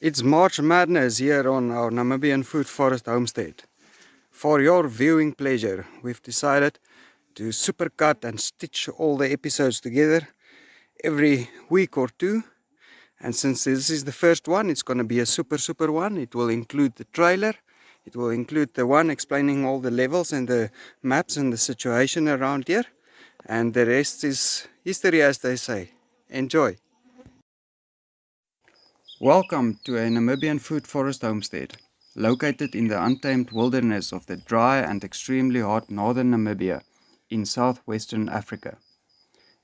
It's March Madness here on our Namibian Good Forest Homestead. For your viewing pleasure, we've decided to supercut and stitch all the episodes together every week or two. And since this is the first one, it's going to be a super one. It will include the trailer. It will include the one explaining all the levels and the maps and the situation around here. And the rest is history, as they say. Enjoy! Welcome to a Namibian Good Forest Homestead, located in the untamed wilderness of the dry and extremely hot northern Namibia in southwestern Africa.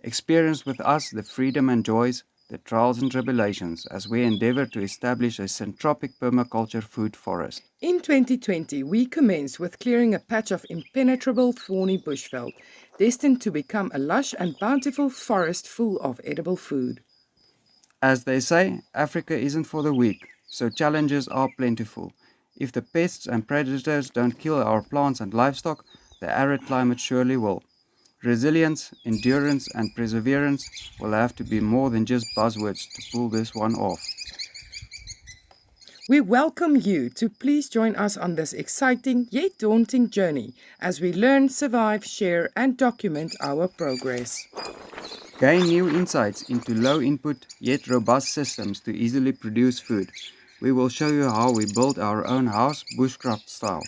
Experience with us the freedom and joys, the trials and tribulations as we endeavor to establish a syntropic permaculture food forest. In 2020, we commenced with clearing a patch of impenetrable thorny bushveld, destined to become a lush and bountiful forest full of edible food. As they say, Africa isn't for the weak, so challenges are plentiful. If the pests and predators don't kill our plants and livestock, the arid climate surely will. Resilience, endurance and perseverance will have to be more than just buzzwords to pull this one off. We welcome you to please join us on this exciting yet daunting journey as we learn, survive, share and document our progress. Gain new insights into low input yet robust systems to easily produce food. We will show you how we build our own house bushcraft style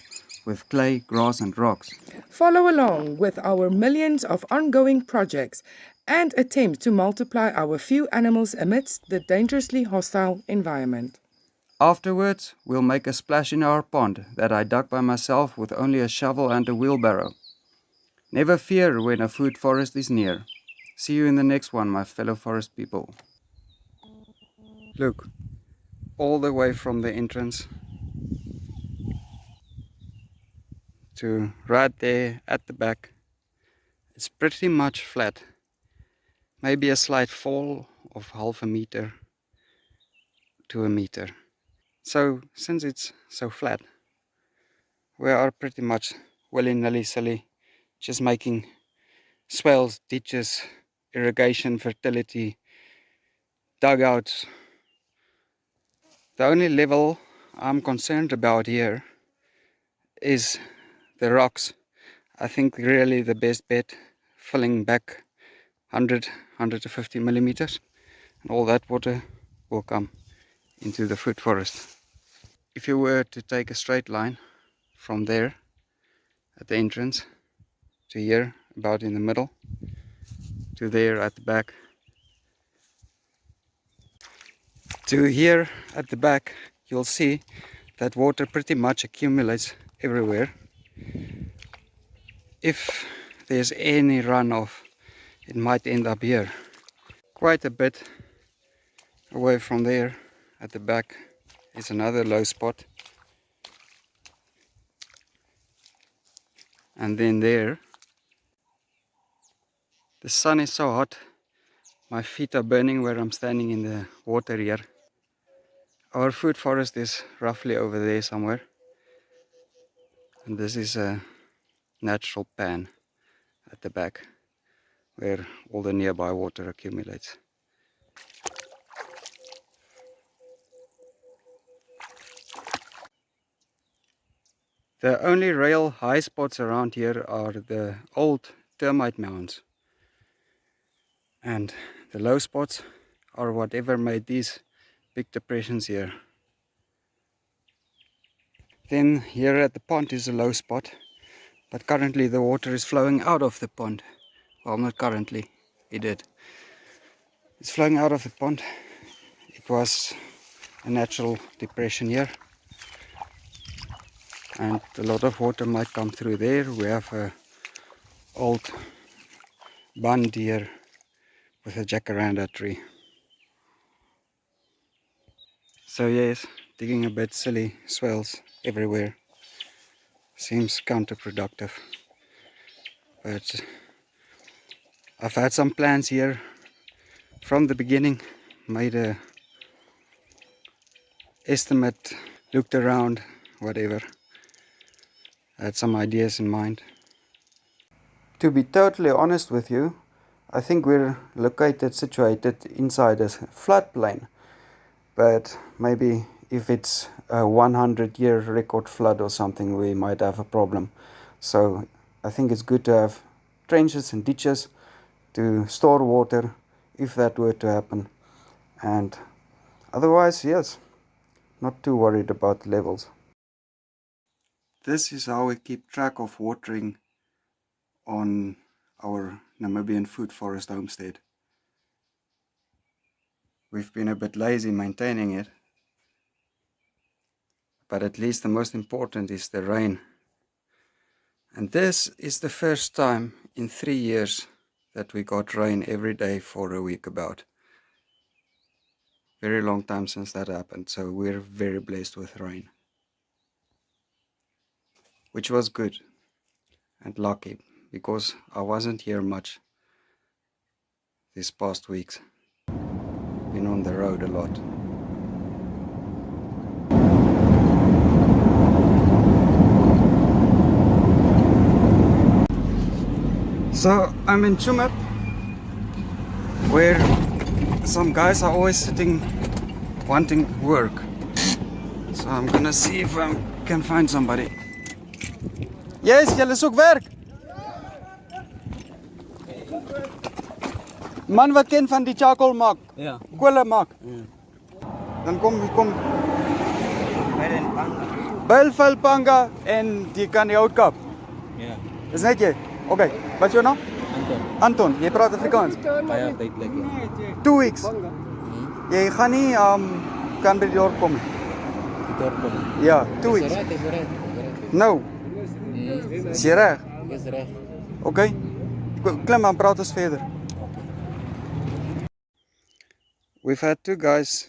with clay, grass and rocks. Follow along with our millions of ongoing projects and attempt to multiply our few animals amidst the dangerously hostile environment. Afterwards, we'll make a splash in our pond that I dug by myself with only a shovel and a wheelbarrow. Never fear when a food forest is near. See you in the next one, my fellow forest people. Look, all the way from the entrance to right there at the back, it's pretty much flat. Maybe a slight fall of half a meter to a meter. So, since it's so flat, we are pretty much willy-nilly silly, just making swales, ditches, irrigation, fertility, dugouts. The only level I'm concerned about here is the rocks. I think really the best bet, filling back 150 millimeters, and all that water will come into the food forest. If you were to take a straight line from there at the entrance to here, about in the middle, to there at the back, to here at the back, you'll see that water pretty much accumulates everywhere. If there's any runoff, it might end up here. Quite a bit away from there at the back is another low spot. And then there, the sun is so hot, my feet are burning where I'm standing in the water here. Our food forest is roughly over there somewhere. And this is a natural pan at the back where all the nearby water accumulates. The only real high spots around here are the old termite mounds. And the low spots are whatever made these big depressions here. Then here at the pond is a low spot, but currently the water is flowing out of the pond. Well, not currently, it did. It's flowing out of the pond. It was a natural depression here, and a lot of water might come through there. We have a old bund here with a jacaranda tree. So yes, digging a bit silly swales everywhere seems counterproductive, but I've had some plans here from the beginning, made a estimate, looked around, whatever. I had some ideas in mind. To be totally honest with you, I think we're situated inside a floodplain, but maybe if it's a 100-year record flood or something, we might have a problem. So I think it's good to have trenches and ditches to store water if that were to happen. And otherwise, yes, not too worried about the levels. This is how we keep track of watering on our Namibian Good Forest Homestead. We've been a bit lazy maintaining it, but at least the most important is the rain. And this is the first time in 3 years that we got rain every day for a week about. Very long time since that happened, so we're very blessed with rain. Which was good and lucky, because I wasn't here much these past weeks. Been on the road a lot. So I'm in Chumap, where some guys are always sitting wanting work. So I'm gonna see if I can find somebody. Yes, julle soek werk. Man wat ken van die charcoal maak. Ja. Kolle maak. Dan kom Belvelpanga en die kan die hout kap. Ja. Dis net jy. Okay, wat is jou naam? Anton. Anton, jy praat Afrikaans. Baie tyd lekker. 2 weeks. Jy gaan nie kan by die dorp kom nie. Die dorp kom. Ja, 2 weeks. Is reg. Nou, is jy reg? Is reg. Okay. Klim maar, praat ons verder. We've had 2 guys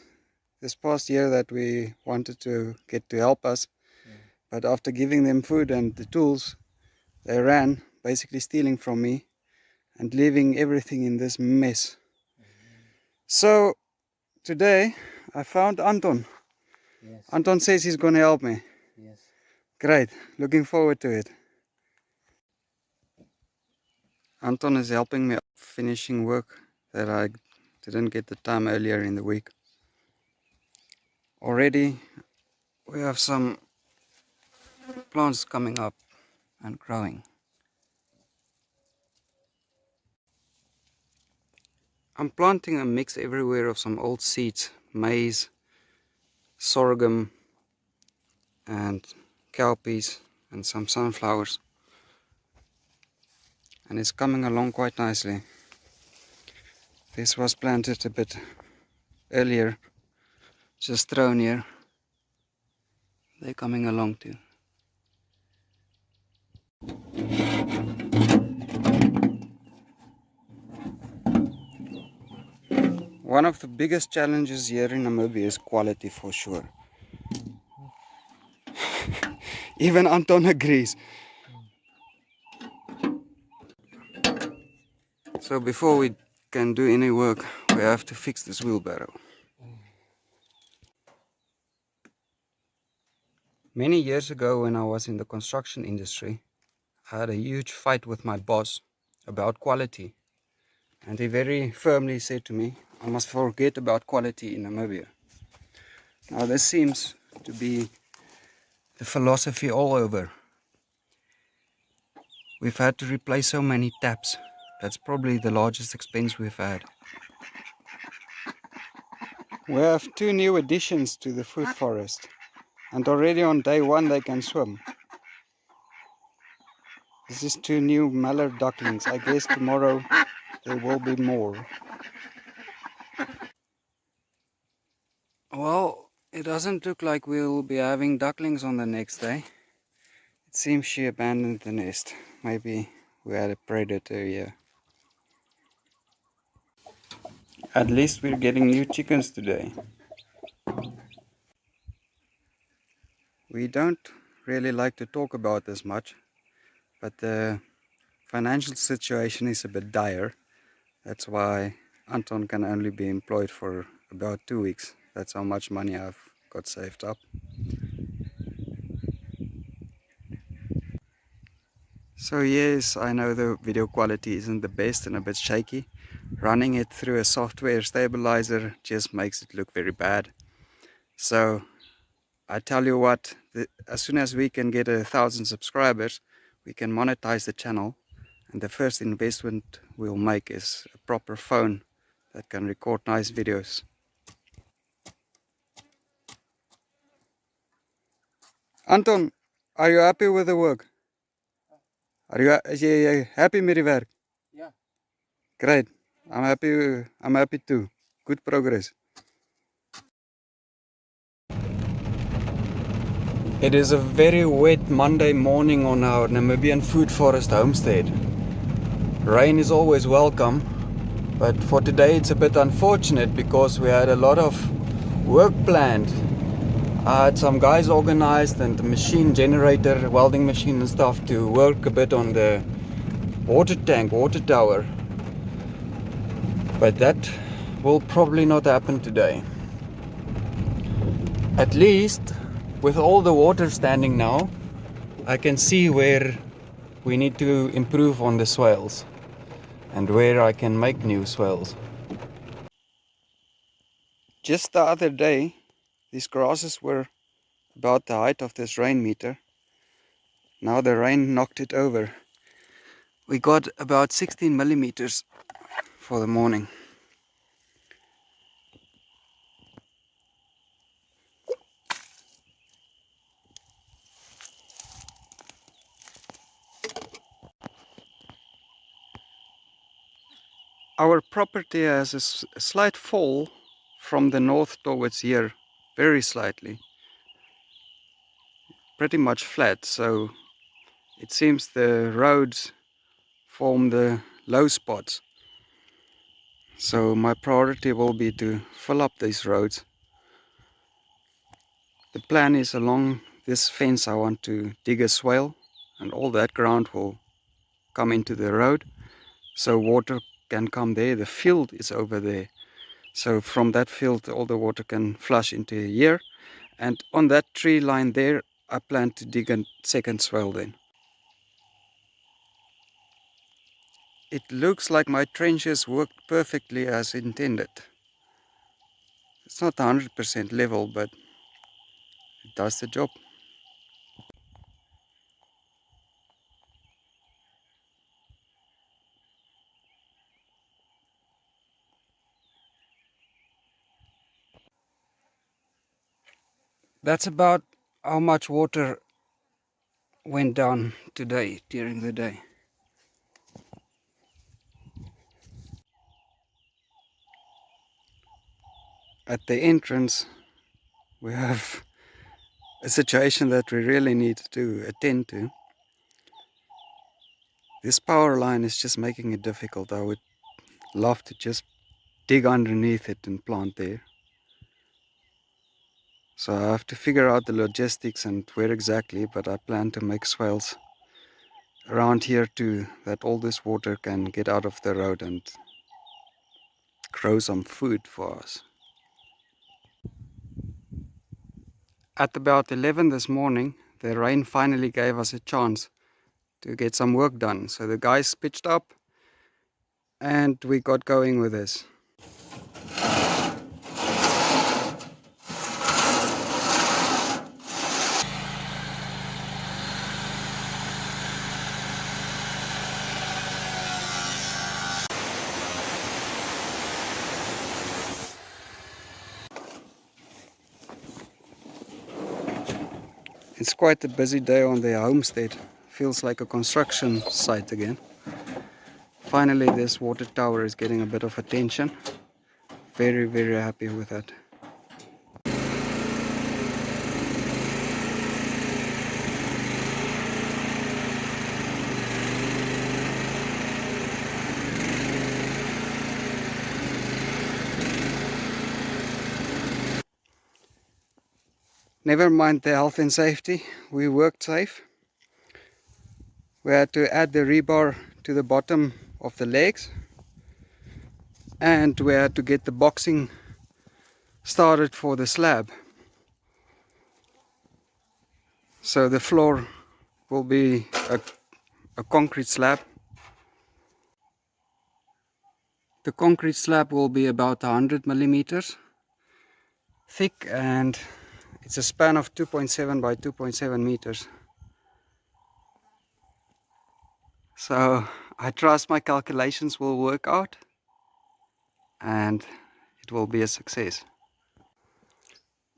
this past year that we wanted to get to help us, but after giving them food and the tools, they ran, basically stealing from me and leaving everything in this mess. So today I found Anton. Yes. Anton says he's going to help me. Yes. Great, looking forward to it. Anton is helping me finishing work that I didn't get the time earlier in the week. Already we have some plants coming up and growing. I'm planting a mix everywhere of some old seeds, maize, sorghum and cowpeas and some sunflowers. And it's coming along quite nicely. This was planted a bit earlier, just thrown here. They're coming along too. One of the biggest challenges here in Namibia is quality, for sure. Even Anton agrees. So before we can do any work, we have to fix this wheelbarrow. Many years ago, when I was in the construction industry, I had a huge fight with my boss about quality. And he very firmly said to me, I must forget about quality in Namibia. Now this seems to be the philosophy all over. We've had to replace so many taps. That's probably the largest expense we've had. We have 2 new additions to the food forest. And already on day 1 they can swim. This is 2 new mallard ducklings. I guess tomorrow there will be more. Well, it doesn't look like we'll be having ducklings on the next day. It seems she abandoned the nest. Maybe we had a predator here. At least we're getting new chickens today. We don't really like to talk about this much, but the financial situation is a bit dire. That's why Anton can only be employed for about 2 weeks. That's how much money I've got saved up. So yes, I know the video quality isn't the best and a bit shaky. Running it through a software stabilizer just makes it look very bad. So I tell you what, as soon as we can get 1,000 subscribers, we can monetize the channel, and the first investment we'll make is a proper phone that can record nice videos. Anton, are you happy with the work? Is jy happy met die werk? Yeah. Great. I'm happy too. Good progress. It is a very wet Monday morning on our Namibian Good Forest Homestead. Rain is always welcome, but for today it's a bit unfortunate because we had a lot of work planned. I had some guys organized and the machine generator, welding machine and stuff to work a bit on the water tank, water tower. But that will probably not happen today. At least with all the water standing now, I can see where we need to improve on the swales and where I can make new swales. Just the other day, these grasses were about the height of this rain meter. Now the rain knocked it over. We got about 16 millimeters for the morning. Our property has a slight fall from the north towards here, very slightly. Pretty much flat, so it seems the roads form the low spots. So my priority will be to fill up these roads. The plan is along this fence I want to dig a swale, and all that ground will come into the road, so water can come there. The field is over there, so from that field all the water can flush into here, and on that tree line there I plan to dig a second swale then. It looks like my trenches worked perfectly as intended. It's not 100% level, but it does the job. That's about how much water went down today during the day. At the entrance we have a situation that we really need to attend to. This power line is just making it difficult. I would love to just dig underneath it and plant there. So I have to figure out the logistics and where exactly, but I plan to make swales around here too, that all this water can get out of the road and grow some food for us. At about 11 this morning, the rain finally gave us a chance to get some work done. So the guys pitched up and we got going with this. It's quite a busy day on the homestead. Feels like a construction site again. Finally, this water tower is getting a bit of attention. Very, very happy with that. Never mind the health and safety, we worked safe. We had to add the rebar to the bottom of the legs, and we had to get the boxing started for the slab. So the floor will be a concrete slab. The concrete slab will be about 100 millimeters thick, and It's a span of 2.7 by 2.7 meters. So I trust my calculations will work out and it will be a success.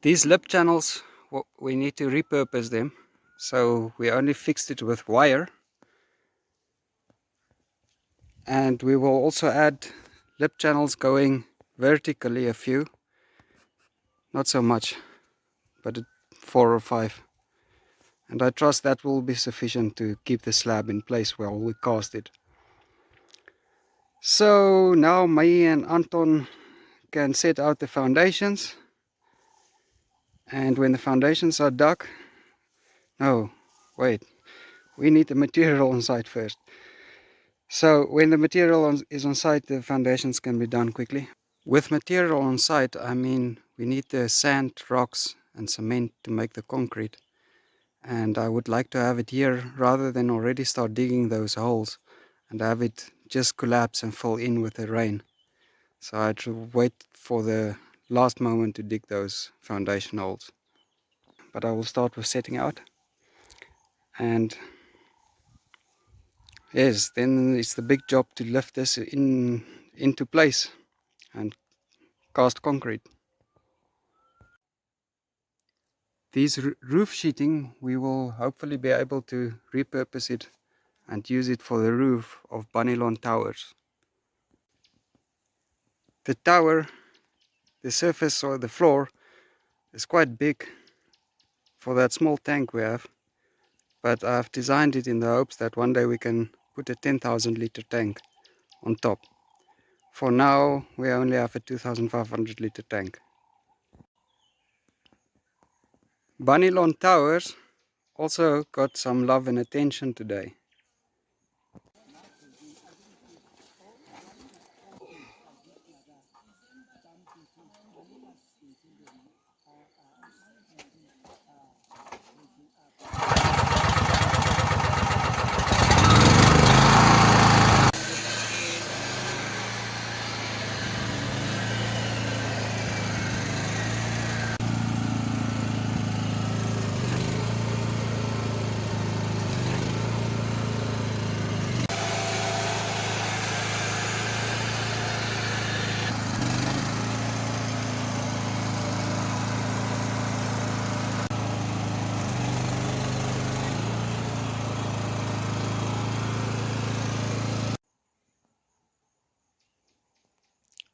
These lip channels, we need to repurpose them. So we only fixed it with wire. And we will also add lip channels going vertically, a few. Not so much, but 4 or 5. And I trust that will be sufficient to keep the slab in place while we cast it. So now me and Anton can set out the foundations. And when the foundations are dug, no, wait, we need the material on site first. So when the material is on site, the foundations can be done quickly. With material on site, I mean we need the sand, rocks and cement to make the concrete. And I would like to have it here rather than already start digging those holes and have it just collapse and fall in with the rain. So I had to wait for the last moment to dig those foundation holes. But I will start with setting out. And yes, then it's the big job to lift this into place and cast concrete. These roof sheeting, we will hopefully be able to repurpose it and use it for the roof of Bunny towers. The tower, the surface or the floor is quite big for that small tank we have, but I've designed it in the hopes that one day we can put a 10,000 liter tank on top. For now, we only have a 2,500 liter tank. Bunny towers also got some love and attention today.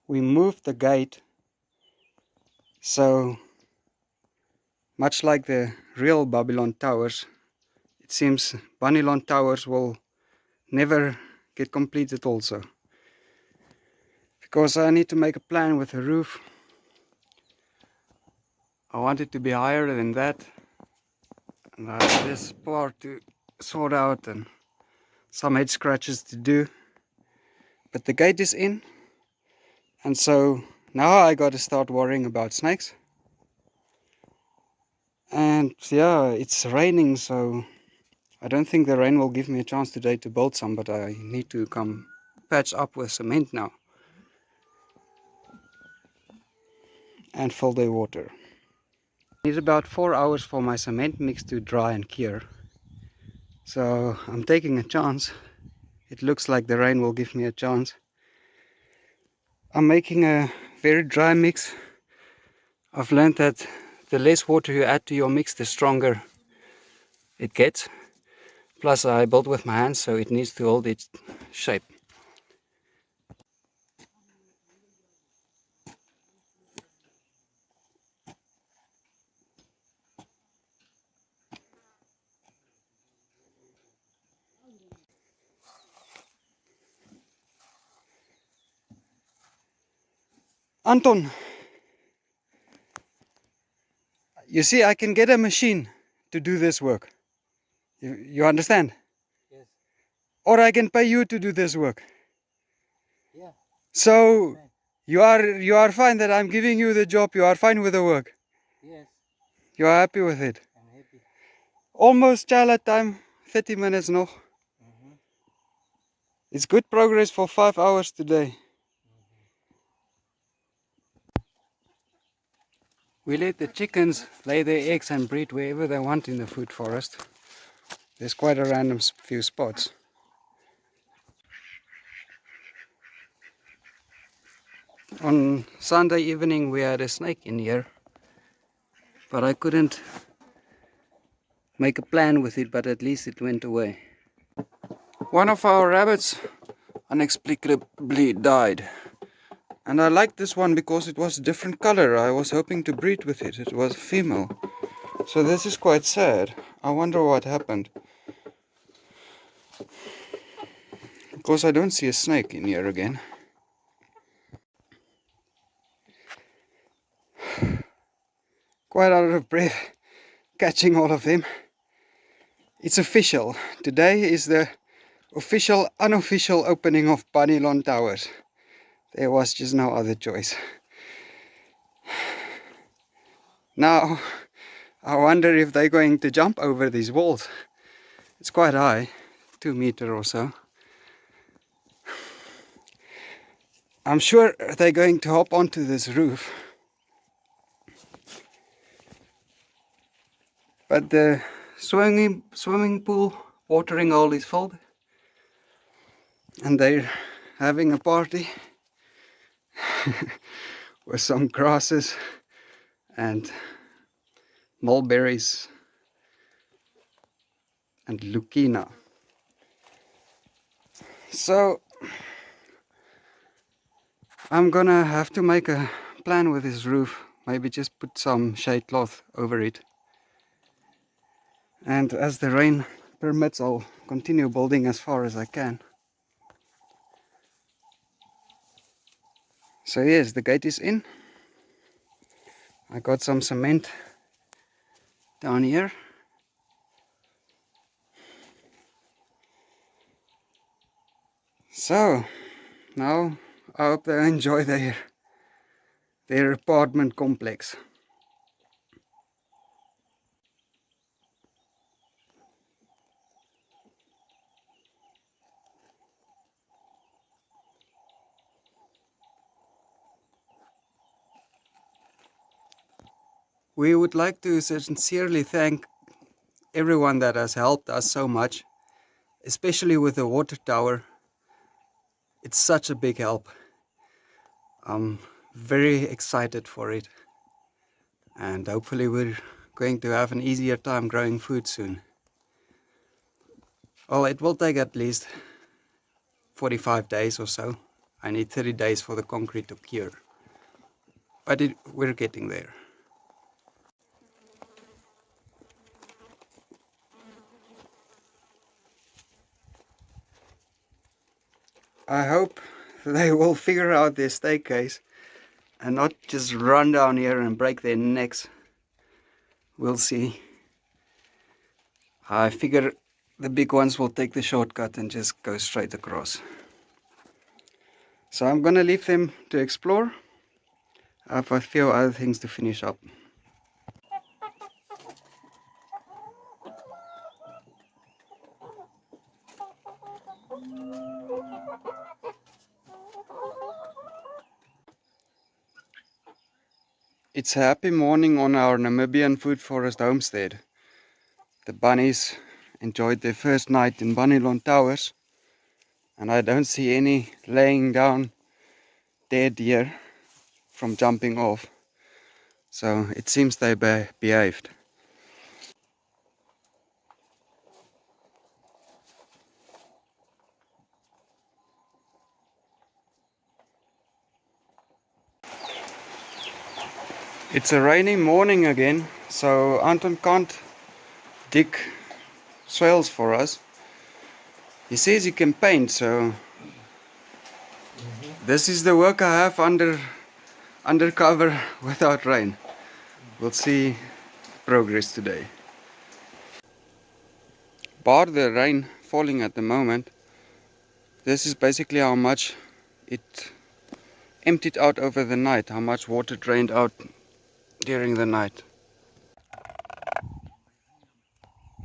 We moved the gate so much like the real Babylon towers, it seems Bunny towers will never get completed also. Because I need to make a plan with the roof. I want it to be higher than that. And I have this part to sort out and some head scratches to do. But the gate is in. And so now I got to start worrying about snakes. And yeah, it's raining, so I don't think the rain will give me a chance today to build some, but I need to come patch up with cement now. And fill the water. I need about 4 hours for my cement mix to dry and cure. So I'm taking a chance. It looks like the rain will give me a chance. I'm making a very dry mix. I've learned that the less water you add to your mix, the stronger it gets. Plus I built with my hands, so it needs to hold its shape. Anton, you see, I can get a machine to do this work. You understand? Yes. Or I can pay you to do this work. Yeah. So you are fine that I'm giving you the job. You are fine with the work. Yes. You are happy with it. I'm happy. Almost chala time. 30 minutes nog. It's good progress for 5 hours today. We let the chickens lay their eggs and breed wherever they want in the food forest. There's quite a random few spots. On Sunday evening we had a snake in here, but I couldn't make a plan with it, but at least it went away. One of our rabbits unexplicably died. And I liked this one because it was a different color. I was hoping to breed with it. It was a female. So this is quite sad. I wonder what happened. Because I don't see a snake in here again. Quite out of breath catching all of them. It's official. Today is the official, unofficial opening of Bunny Towers. There was just no other choice. Now, I wonder if they're going to jump over these walls. It's quite high, 2 meters or so. I'm sure they're going to hop onto this roof. But the swimming pool watering hole is filled. And they're having a party with some grasses and mulberries and lucina. So I'm gonna have to make a plan with this roof. Maybe just put some shade cloth over it. And as the rain permits, I'll continue building as far as I can. So yes, the gate is in. I got some cement down here. So now I hope they enjoy their apartment complex. We would like to sincerely thank everyone that has helped us so much, especially with the water tower. It's such a big help. I'm very excited for it, and hopefully we're going to have an easier time growing food soon. Well, it will take at least 45 days or so. I need 30 days for the concrete to cure, but we're getting there. I hope they will figure out their staircase and not just run down here and break their necks. We'll see. I figure the big ones will take the shortcut and just go straight across. So I'm gonna leave them to explore. I have a few other things to finish up. It's a happy morning on our Namibian Good Forest Homestead. The bunnies enjoyed their first night in Bunny Towers, and I don't see any laying down dead here from jumping off. So it seems they behaved. It's a rainy morning again, so Anton can't dig swales for us. He says he can paint, so this is the work I have undercover without rain. We'll see progress today. Bar the rain falling at the moment, this is basically how much it emptied out over the night, how much water drained out during the night.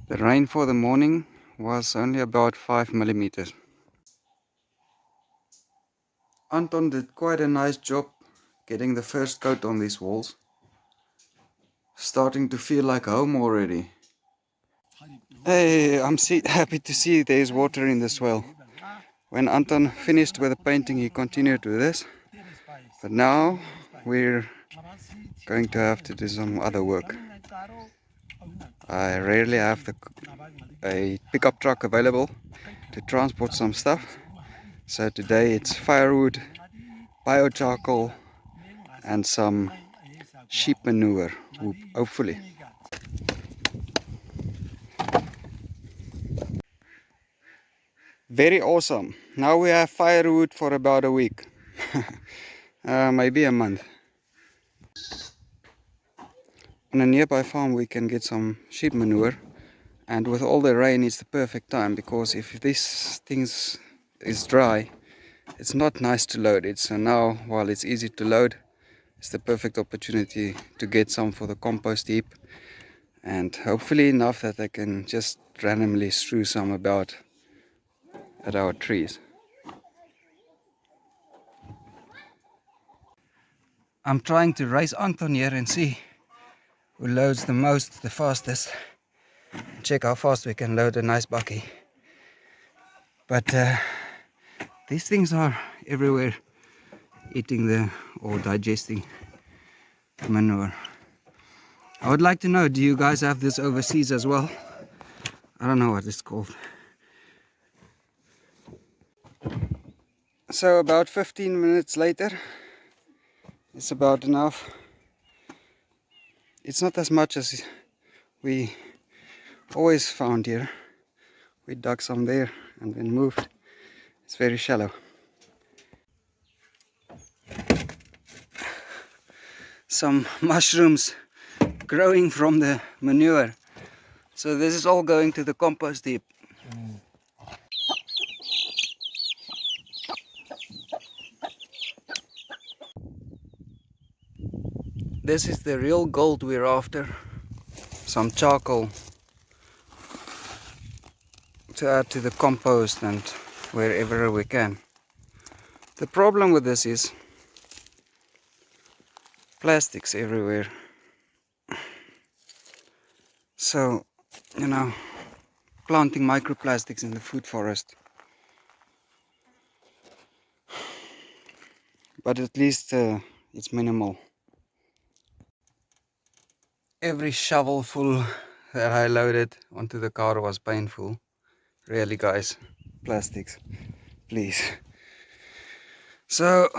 The rain for the morning was only about 5 millimeters. Anton did quite a nice job getting the first coat on these walls. Starting to feel like home already. Hey, I'm happy to see there's water in the soil. When Anton finished with the painting, he continued with this. But now we're going to have to do some other work. I rarely have a pickup truck available to transport some stuff. So today it's firewood, biocharcoal, and some sheep manure, hopefully. Very awesome. Now we have firewood for about a week. Maybe a month. On a nearby farm we can get some sheep manure, and with all the rain it's the perfect time, because if this thing is dry, it's not nice to load it. So now, while it's easy to load, it's the perfect opportunity to get some for the compost heap, and hopefully enough that I can just randomly strew some about at our trees. I'm trying to race Anton here and see who loads the most, the fastest. Check how fast we can load a nice bucky. But these things are everywhere, eating or digesting the manure. I would like to know, do you guys have this overseas as well? I don't know what it's called. So about 15 minutes later, it's about enough. It's not as much as we always found here. We dug some there and then moved. It's very shallow. Some mushrooms growing from the manure. So this is all going to the compost heap. This is the real gold we're after. Some charcoal to add to the compost and wherever we can. The problem with this is plastics everywhere. So, planting microplastics in the food forest. But at least it's minimal. Every shovelful that I loaded onto the car was painful. Really, guys, plastics, please. So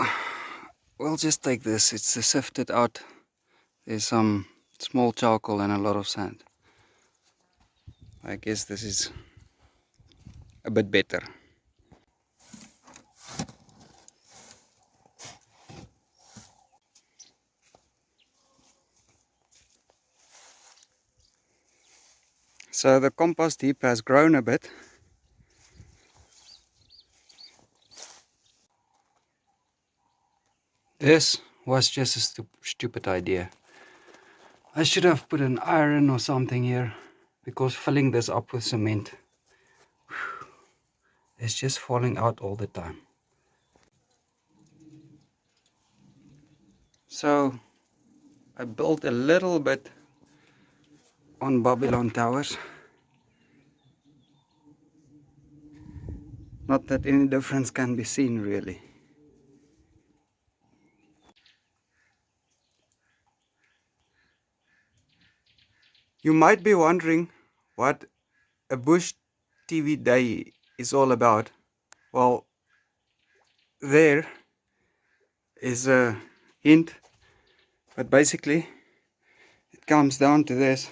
we'll just take this. It's sifted out. There's some small charcoal and a lot of sand. I guess this is a bit better. So the compost heap has grown a bit. This was just a stupid idea. I should have put an iron or something here, because filling this up with cement, it's just falling out all the time. So I built a little bit on Babylon Towers. Not that any difference can be seen really. You might be wondering what a Bush TV day is all about. Well, there is a hint, but basically it comes down to this.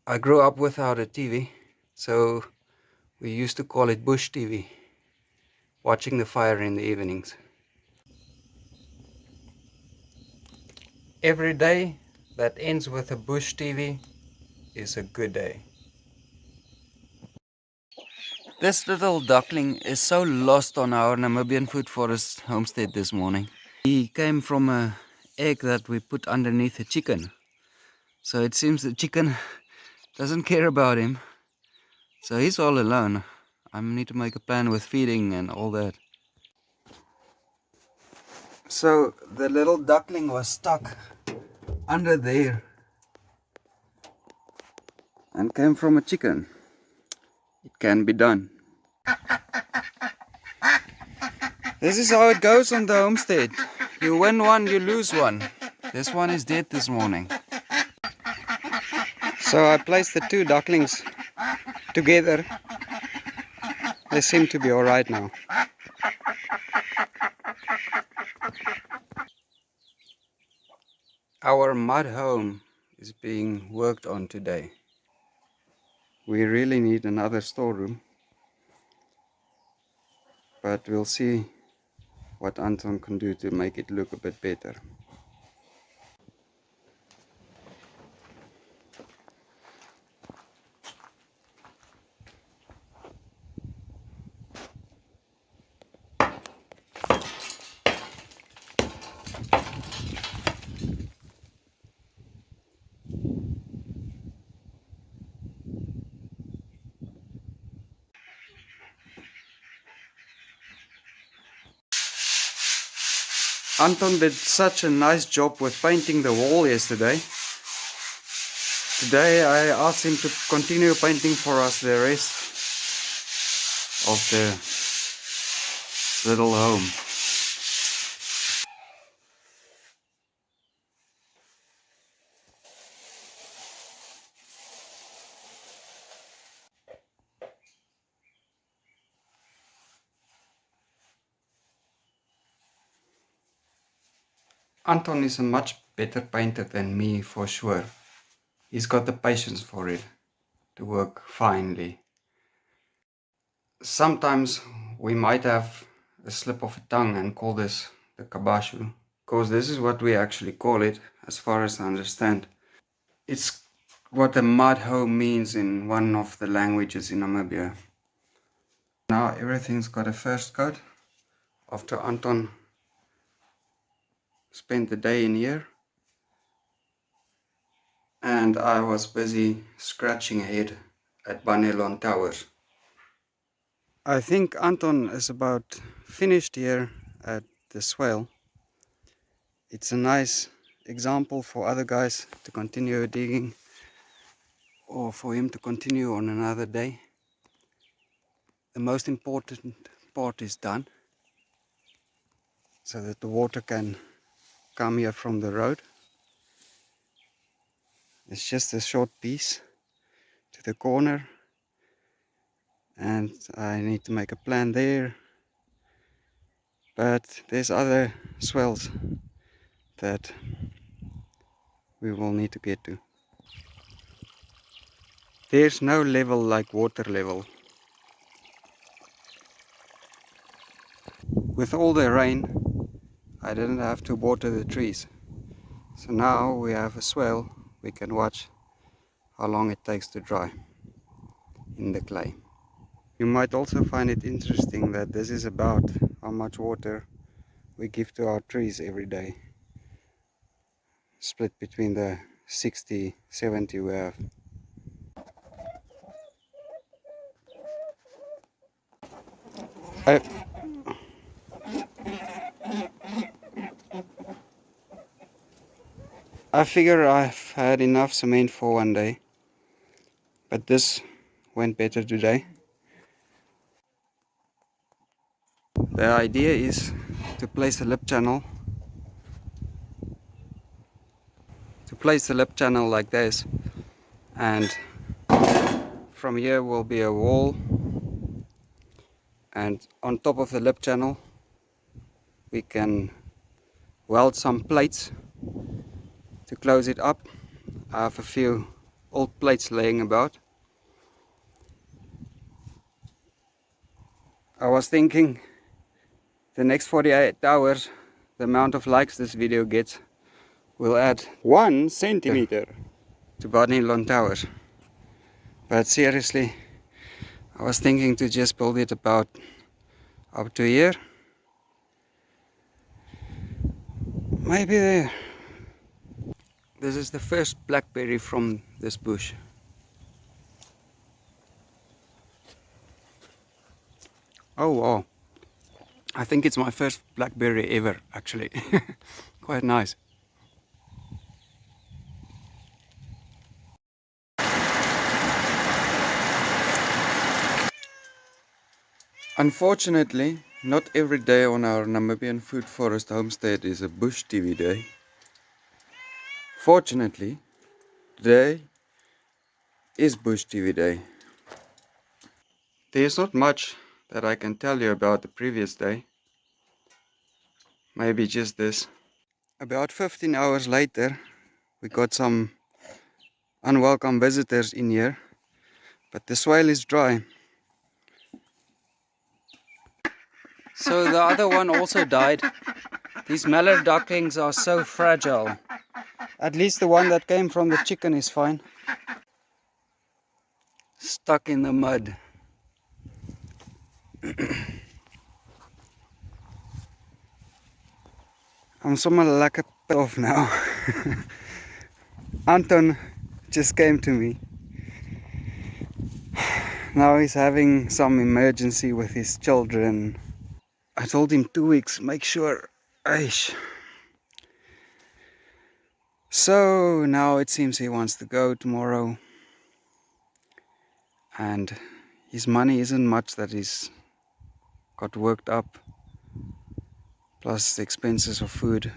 I grew up without a TV, so we used to call it Bush TV, watching the fire in the evenings. Every day that ends with a Bush TV is a good day. This little duckling is so lost on our Namibian Good Forest Homestead this morning. He came from an egg that we put underneath a chicken. So it seems the chicken doesn't care about him. So he's all alone. I need to make a plan with feeding and all that. So the little duckling was stuck under there and came from a chicken. It can be done. This is how it goes on the homestead. You win one, you lose one. This one is dead this morning. So I placed the two ducklings together. They seem to be alright now. Our mud home is being worked on today. We really need another storeroom, but we'll see what Anton can do to make it look a bit better. Anton did such a nice job with painting the wall yesterday. Today I asked him to continue painting for us the rest of the little home. Anton is a much better painter than me for sure. He's got the patience for it, to work finely. Sometimes we might have a slip of a tongue and call this the kabashu, because this is what we actually call it, as far as I understand. It's what a mud home means in one of the languages in Namibia. Now everything's got a first coat after Anton spent the day in here, and I was busy scratching ahead at Banelon Towers. I think Anton is about finished here at the swale. It's a nice example for other guys to continue digging, or for him to continue on another day. The most important part is done, so that the water can come here from the road. It's just a short piece to the corner, and I need to make a plan there, but there's other swells that we will need to get to. There's no level like water level. With all the rain, I didn't have to water the trees, so now we have a swell. We can watch how long it takes to dry in the clay. You might also find it interesting that this is about how much water we give to our trees every day, split between the 60-70 we have. I figure I've had enough cement for one day, but this went better today. The idea is to place a lip channel like this, and from here will be a wall, and on top of the lip channel we can weld some plates to close it up. I have a few old plates laying about. I was thinking the next 48 hours, the amount of likes this video gets will add 1 centimeter to Banelon Towers. But seriously, I was thinking to just build it about up to here. Maybe there. This is the first blackberry from this bush. Oh wow, I think it's my first blackberry ever, actually. Quite nice. Unfortunately, not every day on our Namibian Good Forest Homestead is a Bush TV day. Fortunately, today is Bush TV Day. There's not much that I can tell you about the previous day. Maybe just this. About 15 hours later, we got some unwelcome visitors in here, but the soil is dry. So the other one also died. These mallard ducklings are so fragile. At least the one that came from the chicken is fine. Stuck in the mud. I'm somewhat like a bit off now. Anton just came to me. Now he's having some emergency with his children. I told him 2 weeks, make sure. Aish. So now it seems he wants to go tomorrow. And his money isn't much that he's got worked up. Plus the expenses of food.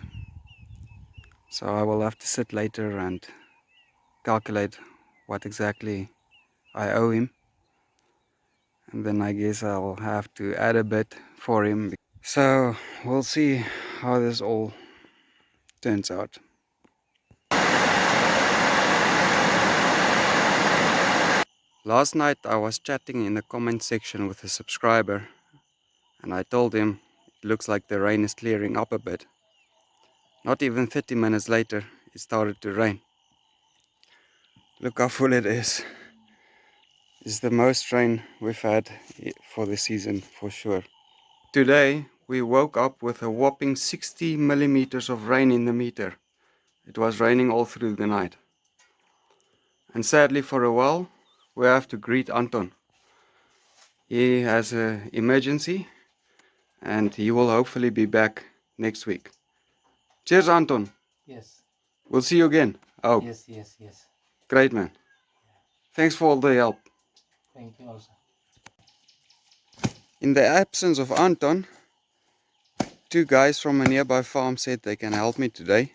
So I will have to sit later and calculate what exactly I owe him. And then I guess I'll have to add a bit for him. So we'll see how this all turns out. Last night I was chatting in the comment section with a subscriber and I told him it looks like the rain is clearing up a bit. Not even 30 minutes later it started to rain. Look how full it is. It's the most rain we've had for the season for sure. Today we woke up with a whopping 60 millimeters of rain in the meter. It was raining all through the night. And sadly for a while we have to greet Anton. He has an emergency and he will hopefully be back next week. Cheers Anton. Yes. We'll see you again. Oh, Yes. great man. Thanks for all the help. Thank you also. In the absence of Anton, 2 guys from a nearby farm said they can help me today.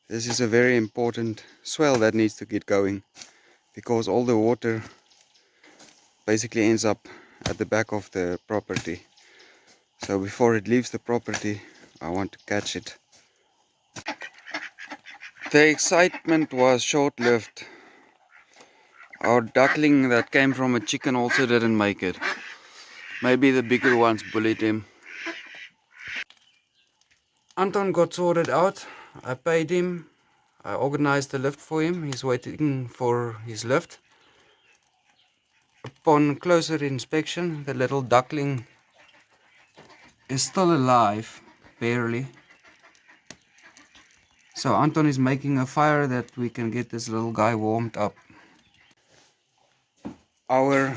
This is a very important swell that needs to get going because all the water basically ends up at the back of the property. So before it leaves the property, I want to catch it. The excitement was short-lived. Our duckling that came from a chicken also didn't make it. Maybe the bigger ones bullied him. Anton got sorted out. I paid him. I organized the lift for him. He's waiting for his lift. Upon closer inspection, the little duckling is still alive, barely. So Anton is making a fire that we can get this little guy warmed up. Our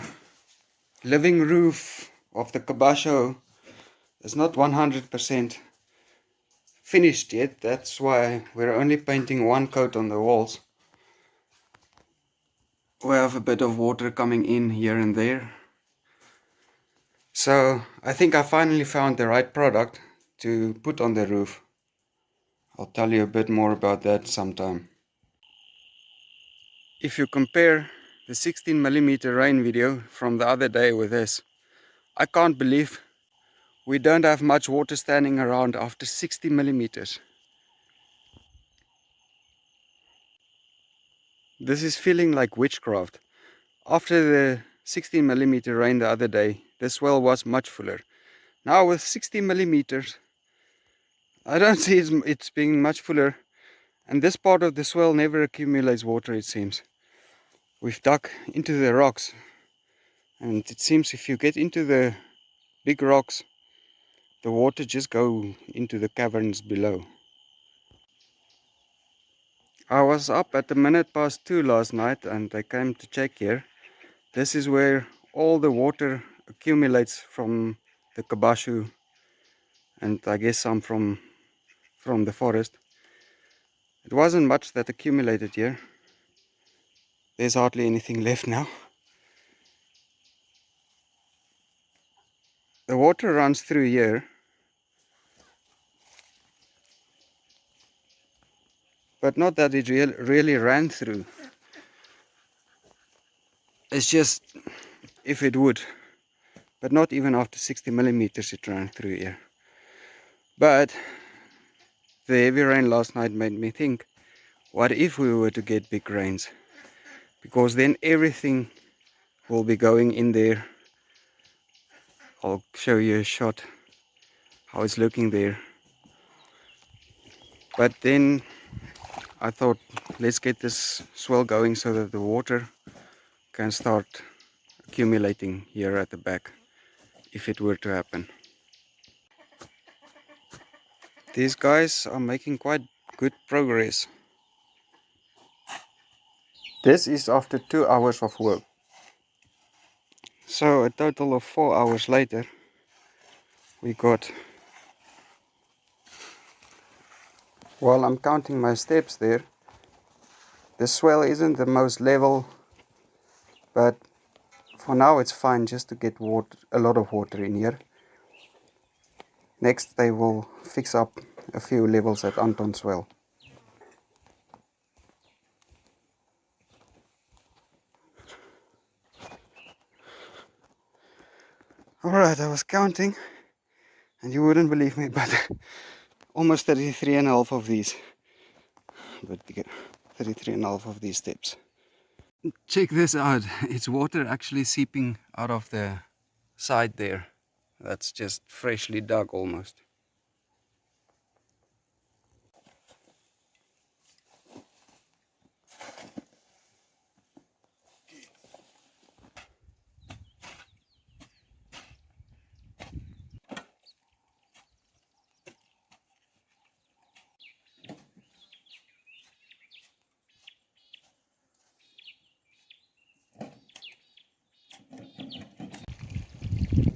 living roof of the cabasho is not 100% finished yet. That's why we're only painting one coat on the walls. We have a bit of water coming in here and there. So I think I finally found the right product to put on the roof. I'll tell you a bit more about that sometime. If you compare the 16mm rain video from the other day with this, I can't believe we don't have much water standing around after 60mm. This is feeling like witchcraft. After the 16mm rain the other day, this well was much fuller. Now with 60mm, I don't see it's being much fuller. And this part of the swell never accumulates water, it seems. We've dug into the rocks. And it seems if you get into the big rocks, the water just go into the caverns below. I was up at 2:01 last night and I came to check here. This is where all the water accumulates from the kabashu and I guess some from the forest. It wasn't much that accumulated here. There's hardly anything left now. The water runs through here, but not that it really ran through. It's just if it would, but not even after 60 millimeters it ran through here. But the heavy rain last night made me think, what if we were to get big rains? Because then everything will be going in there. I'll show you a shot how it's looking there. But then I thought, let's get this swell going so that the water can start accumulating here at the back, if it were to happen. These guys are making quite good progress. This is after 2 hours of work. So a total of 4 hours later, we got, while I'm counting my steps there, the swell isn't the most level, but for now it's fine just to get water, a lot of water in here. Next they will fix up a few levels at Anton's well. Alright, I was counting, and you wouldn't believe me, but almost 33.5 of these. But bigger, 33.5 of these steps. Check this out, it's water actually seeping out of the side there. That's just freshly dug almost.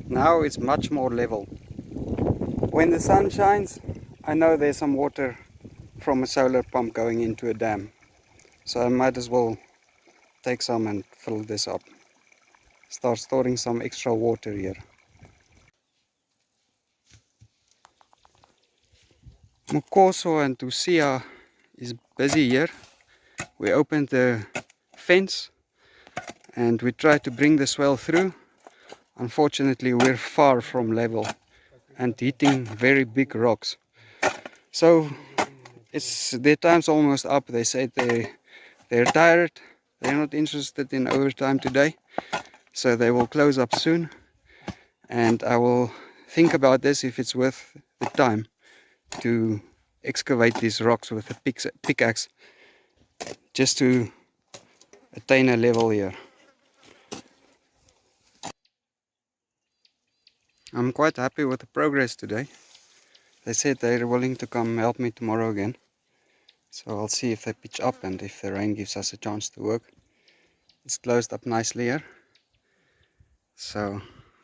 Now it's much more level. When the sun shines, I know there's some water from a solar pump going into a dam. So I might as well take some and fill this up. Start storing some extra water here. Mukoso and Tusia is busy here. We opened the fence and we tried to bring the swell through. Unfortunately, we're far from level and hitting very big rocks. So their time's almost up. They said they're tired. They're not interested in overtime today. So they will close up soon. And I will think about this if it's worth the time to excavate these rocks with a pickaxe just to attain a level here. I'm quite happy with the progress today. They said they're willing to come help me tomorrow again. So I'll see if they pitch up and if the rain gives us a chance to work. It's closed up nicely here. So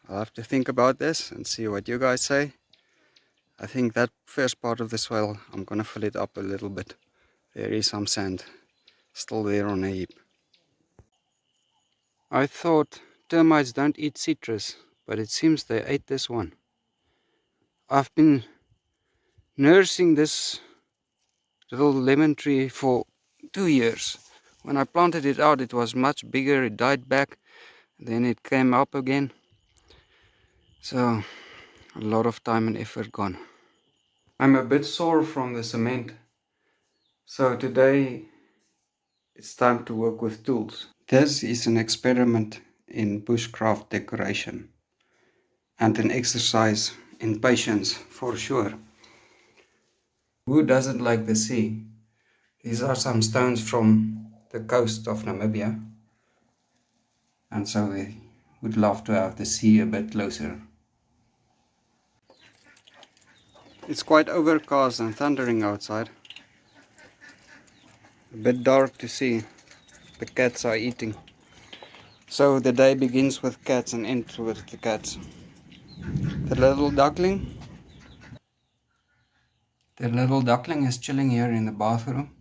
I'll have to think about this and see what you guys say. I think that first part of the swell, I'm gonna fill it up a little bit. There is some sand still there on a heap. I thought termites don't eat citrus, but it seems they ate this one. I've been nursing this little lemon tree for 2 years. When I planted it out, it was much bigger. It died back, then it came up again. So a lot of time and effort gone. I'm a bit sore from the cement, so today it's time to work with tools. This is an experiment in bushcraft decoration and an exercise in patience for sure. Who doesn't like the sea? These are some stones from the coast of Namibia, and so we would love to have the sea a bit closer. It's quite overcast and thundering outside. A bit dark to see. The cats are eating. So the day begins with cats and ends with the cats. The little duckling The little duckling is chilling here in the bathroom.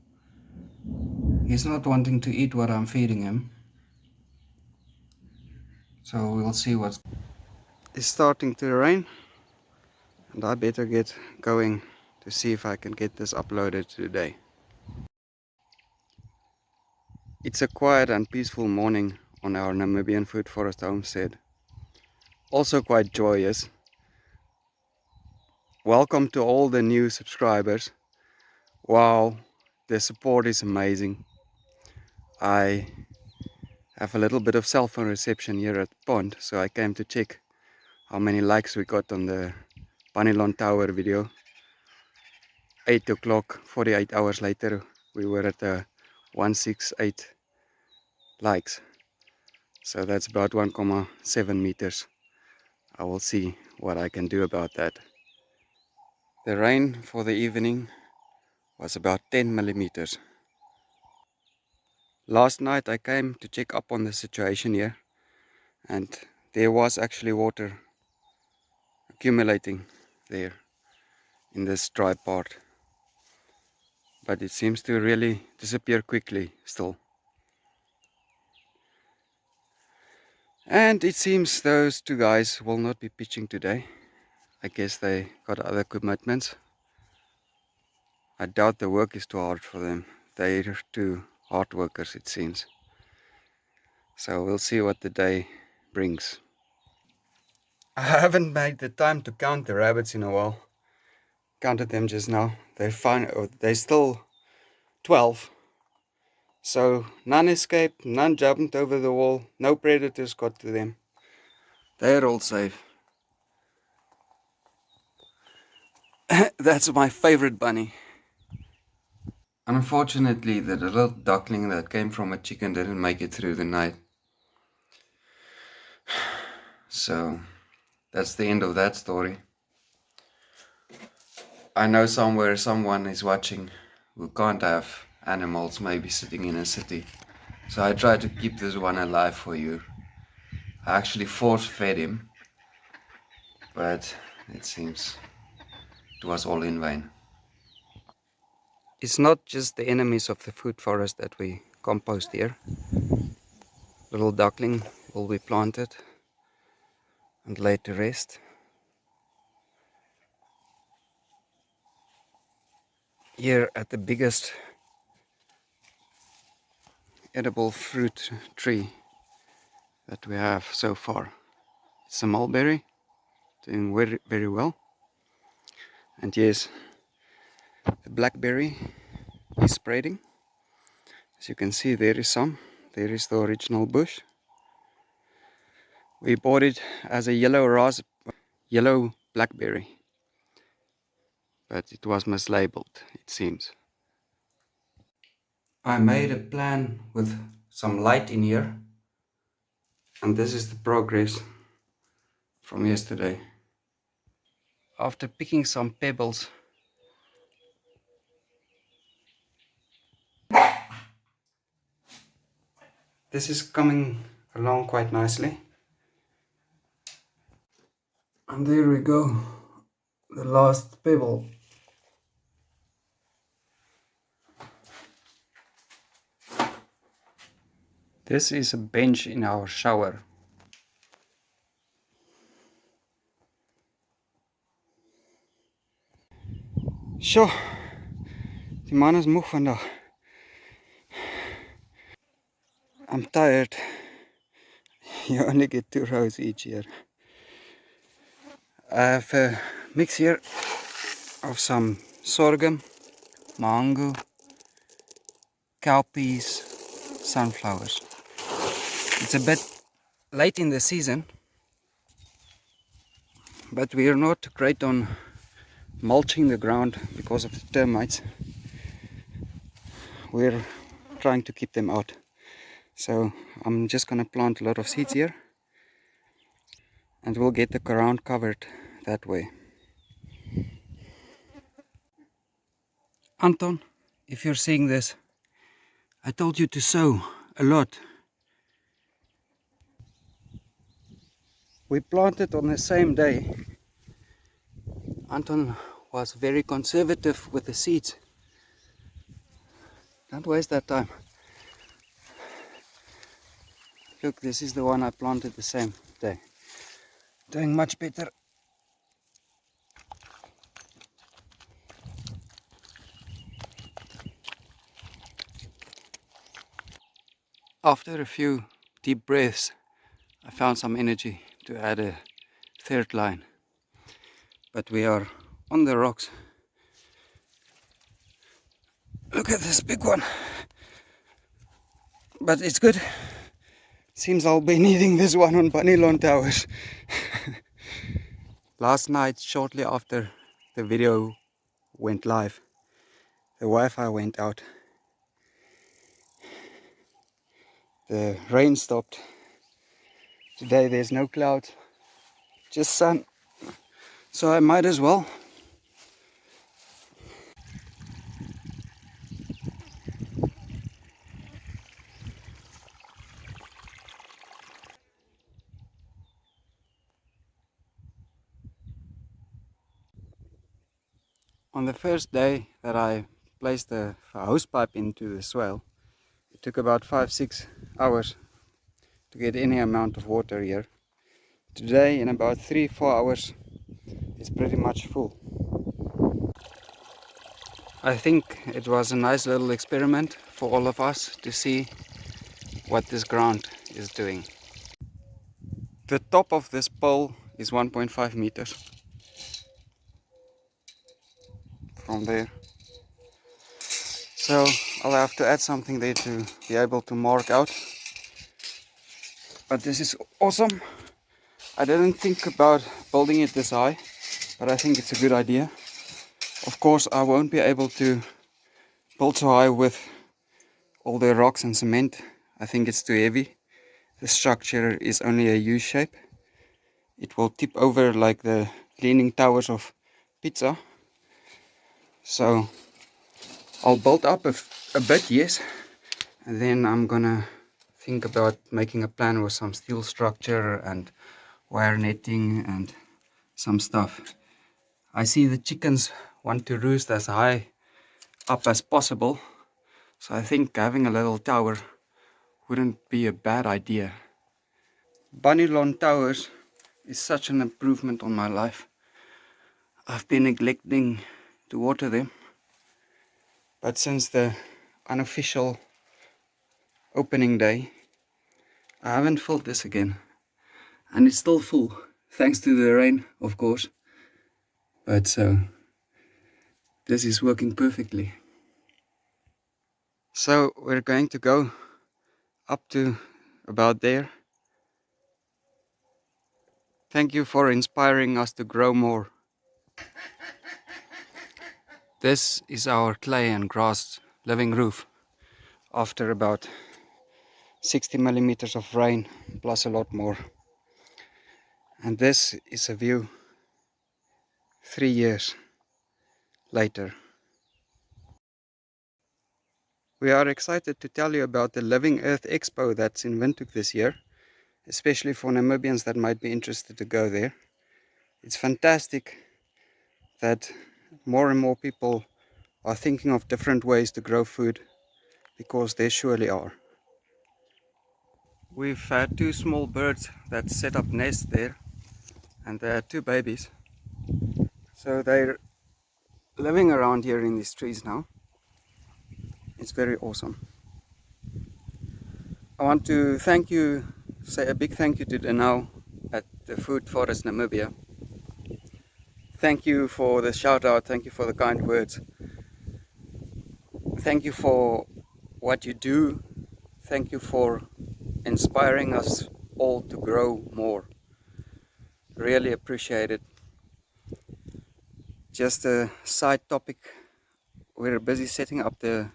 He's not wanting to eat what I'm feeding him. So we'll see what's... It's starting to rain, and I better get going to see if I can get this uploaded today. It's a quiet and peaceful morning on our Namibian Good Forest Homestead. Also quite joyous. Welcome to all the new subscribers. Wow, the support is amazing. I have a little bit of cell phone reception here at the pond, so I came to check how many likes we got on the Panilon Tower video. 8 o'clock, 48 hours later, we were at 168 likes. So that's about 1.7 meters. I will see what I can do about that. The rain for the evening was about 10 millimeters. Last night I came to check up on the situation here, and there was actually water accumulating there in this dry part. But it seems to really disappear quickly still. And it seems those two guys will not be pitching today. I guess they got other commitments. I doubt the work is too hard for them. They're two hard workers, it seems. So we'll see what the day brings. I haven't made the time to count the rabbits in a while. Counted them just now. They're fine. They're still 12. So none escaped, none jumped over the wall, no predators got to them. They're all safe. That's my favorite bunny. Unfortunately, the little duckling that came from a chicken didn't make it through the night. So that's the end of that story. I know somewhere someone is watching who can't have animals maybe sitting in a city. So I tried to keep this one alive for you. I actually force fed him, but it seems it was all in vain. It's not just the enemies of the food forest that we compost here. Little duckling will be planted and laid to rest. Here at the biggest edible fruit tree that we have so far. It's a mulberry, doing very, very well. And yes, the blackberry is spreading. As you can see, there is some. There is the original bush. We bought it as a yellow blackberry, but it was mislabeled, it seems. I made a plan with some light in here, and this is the progress from yesterday. After picking some pebbles, this is coming along quite nicely. And there we go, the last pebble. This is a bench in our shower. Sjoe, die man is moeg vandag. I'm tired. You only get 2 rows each year. I have a mix here of some sorghum, mango, cowpeas, sunflowers. It's a bit late in the season, but we are not great on mulching the ground because of the termites. We're trying to keep them out. So I'm just gonna plant a lot of seeds here, and we'll get the ground covered that way. Anton, if you're seeing this, I told you to sow a lot. We planted on the same day. Anton was very conservative with the seeds. Don't waste that time. Look, this is the one I planted the same day. Doing much better. After a few deep breaths, I found some energy to add a third line. But we are on the rocks. Look at this big one. But it's good. Seems I'll be needing this one on Bunny Lawn Towers. Last night, shortly after the video went live, the Wi-Fi went out. The rain stopped. Today there's no clouds, just sun. So I might as well. On the first day that I placed the hose pipe into the swale, it took about 5-6 hours to get any amount of water here. Today, in about 3-4 hours, it's pretty much full. I think it was a nice little experiment for all of us to see what this ground is doing. The top of this pole is 1.5 meters from there. So I'll have to add something there to be able to mark out. But this is awesome. I didn't think about building it this high, but I think it's a good idea. Of course, I won't be able to build so high with all the rocks and cement. I think it's too heavy. The structure is only a U shape. It will tip over like the leaning towers of pizza. So I'll build up a bit, yes, and then I'm gonna think about making a plan with some steel structure and wire netting and some stuff. I see the chickens want to roost as high up as possible, so I think having a little tower wouldn't be a bad idea. Bunny Lawn Towers is such an improvement on my life. I've been neglecting to water them, but since the unofficial opening day, I haven't filled this again, and it's still full, thanks to the rain, of course. But so this is working perfectly. So we're going to go up to about there. Thank you for inspiring us to grow more. This is our clay and grass living roof after about 60 millimeters of rain plus a lot more. And this is a view 3 years later. We are excited to tell you about the Living Earth Expo that's in Windhoek this year, especially for Namibians that might be interested to go there. It's fantastic that more and more people are thinking of different ways to grow food, because they surely are. We've had 2 small birds that set up nests there, and they had 2 babies. So they're living around here in these trees now. It's very awesome. I want to say a big thank you to Denau at the Food Forest Namibia. Thank you for the shout out, thank you for the kind words. Thank you for what you do. Thank you for inspiring us all to grow more. Really appreciate it. Just a side topic, we're busy setting up the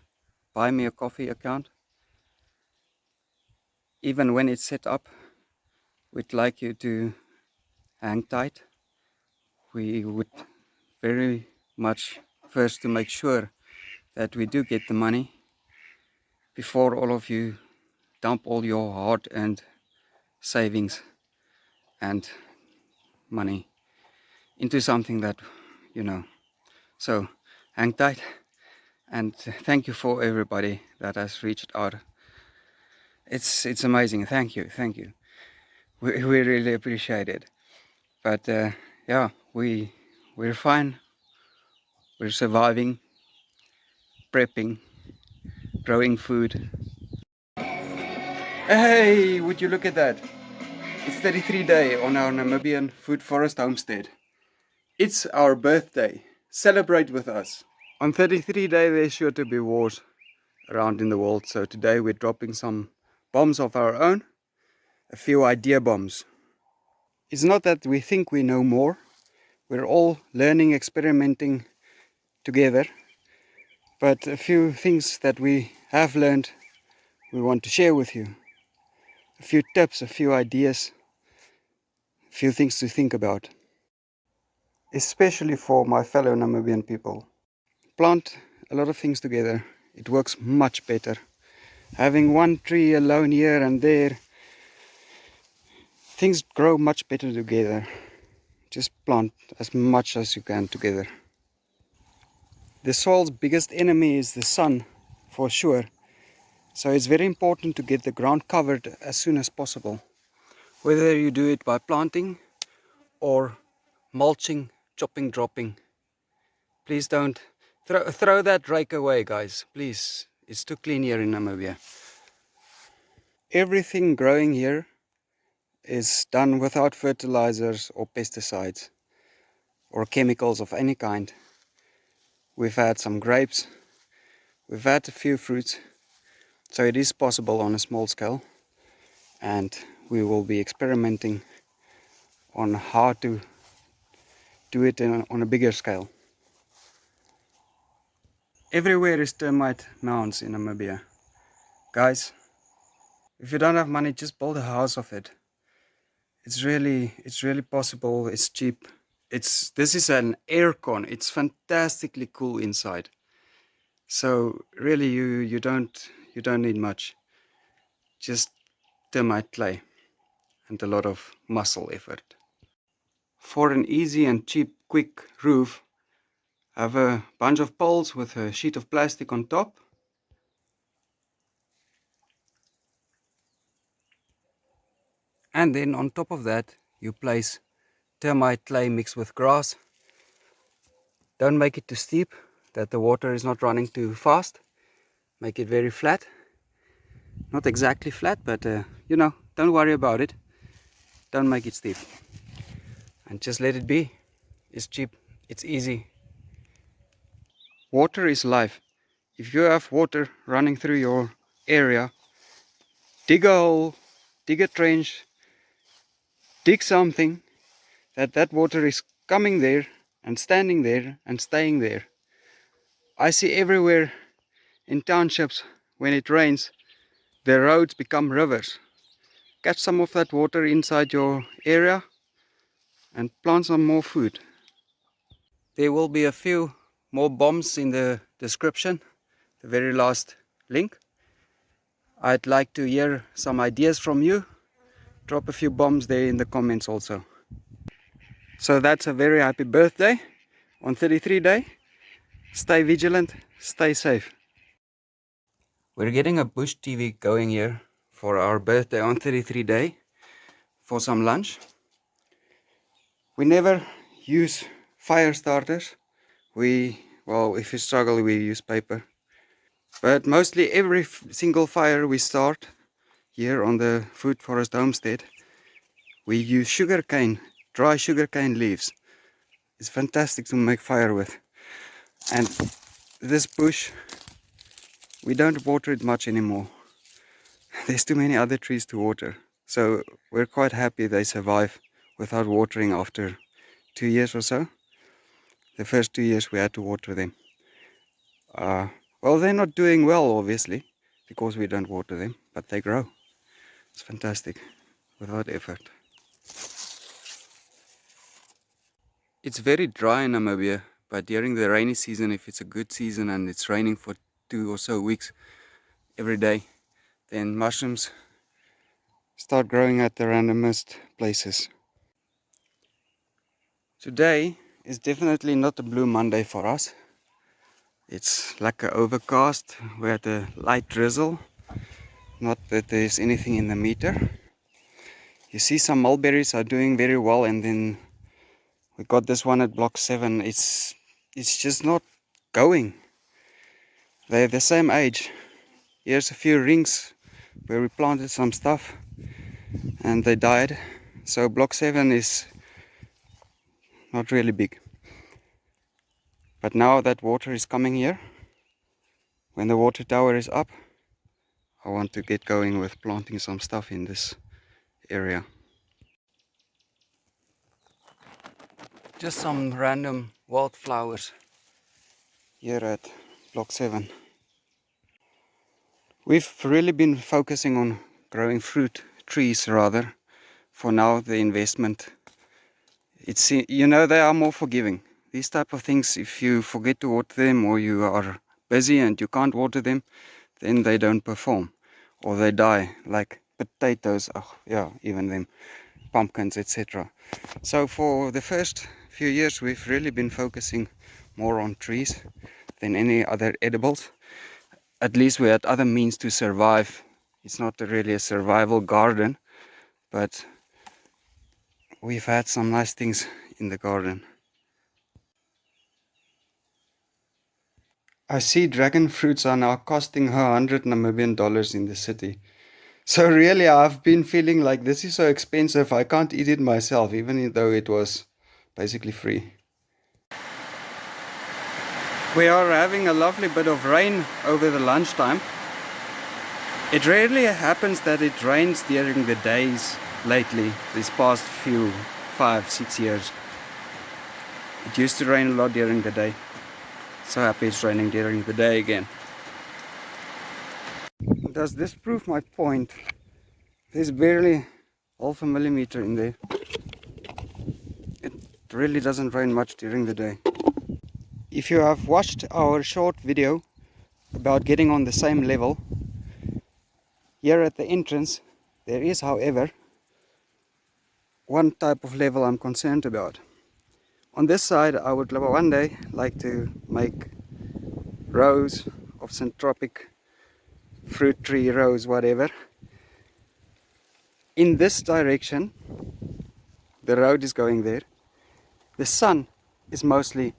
Buy Me a Coffee account. Even when it's set up, we'd like you to hang tight. We would very much first to make sure that we do get the money before all of you dump all your hard-earned savings and money into something that, you know, So hang tight, and thank you for everybody that has reached out. It's amazing. Thank you. We really appreciate it. But yeah, we're fine. We're surviving, prepping, growing food. Hey, would you look at that? It's 33 day on our Namibian Good Forest Homestead. It's our birthday. Celebrate with us. On 33 day there's sure to be wars around in the world, so today we're dropping some bombs of our own, a few idea bombs. It's not that we think we know more, we're all learning, experimenting together, but a few things that we have learned we want to share with you. A few tips, a few ideas, a few things to think about. Especially for my fellow Namibian people. Plant a lot of things together, it works much better. Having one tree alone here and there, things grow much better together. Just plant as much as you can together. The soil's biggest enemy is the sun, for sure. So it's very important to get the ground covered as soon as possible. Whether you do it by planting or mulching, chopping, dropping. Please don't throw that rake away, guys. Please, it's too clean here in Namibia. Everything growing here is done without fertilizers or pesticides or chemicals of any kind. We've had some grapes, we've had a few fruits, so it is possible on a small scale, and we will be experimenting on how to do it on a bigger scale. Everywhere is termite mounds in Namibia. Guys, if you don't have money, just build a house of it. It's really possible. It's cheap. This is an aircon. It's fantastically cool inside. So really, you don't need much. Just termite clay and a lot of muscle effort. For an easy and cheap, quick roof, have a bunch of poles with a sheet of plastic on top. And then on top of that, you place termite clay mixed with grass. Don't make it too steep, that the water is not running too fast. Make it very flat. Not exactly flat, but you know, don't worry about it. Don't make it steep. And just let it be. It's cheap, it's easy. Water is life. If you have water running through your area, dig a hole, dig a trench, dig something that water is coming there and standing there and staying there. I see everywhere in townships when it rains, the roads become rivers. Catch some of that water inside your area and plant some more food. There will be a few more bombs in the description, the very last link. I'd like to hear some ideas from you. Drop a few bombs there in the comments also. So that's a very happy birthday on 33 day. Stay vigilant, stay safe. We're getting a bush TV going here for our birthday on 33 day for some lunch. We never use fire starters. Well, if you struggle, we use paper. But mostly every single fire we start here on the Food Forest Homestead, we use sugarcane, dry sugarcane leaves. It's fantastic to make fire with. And this bush, we don't water it much anymore. There's too many other trees to water. So we're quite happy they survive without watering after 2 years or so. The first 2 years we had to water them. Well, they're not doing well, obviously, because we don't water them, but they grow. It's fantastic, without effort. It's very dry in Namibia, but during the rainy season, if it's a good season and it's raining for 2 or so weeks every day, then mushrooms start growing at the randomest places. Today is definitely not a blue Monday for us. It's like an overcast. We had a light drizzle. Not that there's anything in the meter. You see some mulberries are doing very well, and then we got this one at block 7. It's just not going. They're the same age. Here's a few rings where we planted some stuff and they died. So block 7 is not really big. But now that water is coming here, when the water tower is up, I want to get going with planting some stuff in this area. Just some random wildflowers here at block 7. We've really been focusing on growing fruit trees rather. For now, the investment, it's, you know, they are more forgiving. These type of things, if you forget to water them or you are busy and you can't water them, then they don't perform or they die, like potatoes, even them, pumpkins, etc. So for the first few years we've really been focusing more on trees than any other edibles. At least we had other means to survive. It's not really a survival garden, but we've had some nice things in the garden. I see dragon fruits are now costing her 100 Namibian dollars in the city. So really I've been feeling like this is so expensive I can't eat it myself, even though it was basically free. We are having a lovely bit of rain over the lunchtime. It rarely happens that it rains during the days lately, these past few 5-6 years. It used to rain a lot during the day. So happy it's raining during the day again. Does this prove my point? There's barely half a millimeter in there. It really doesn't rain much during the day. If you have watched our short video about getting on the same level, here at the entrance there is, however, one type of level I'm concerned about. On this side I would one day like to make rows of syntropic fruit tree rows, whatever. In this direction, the road is going there. The sun is mostly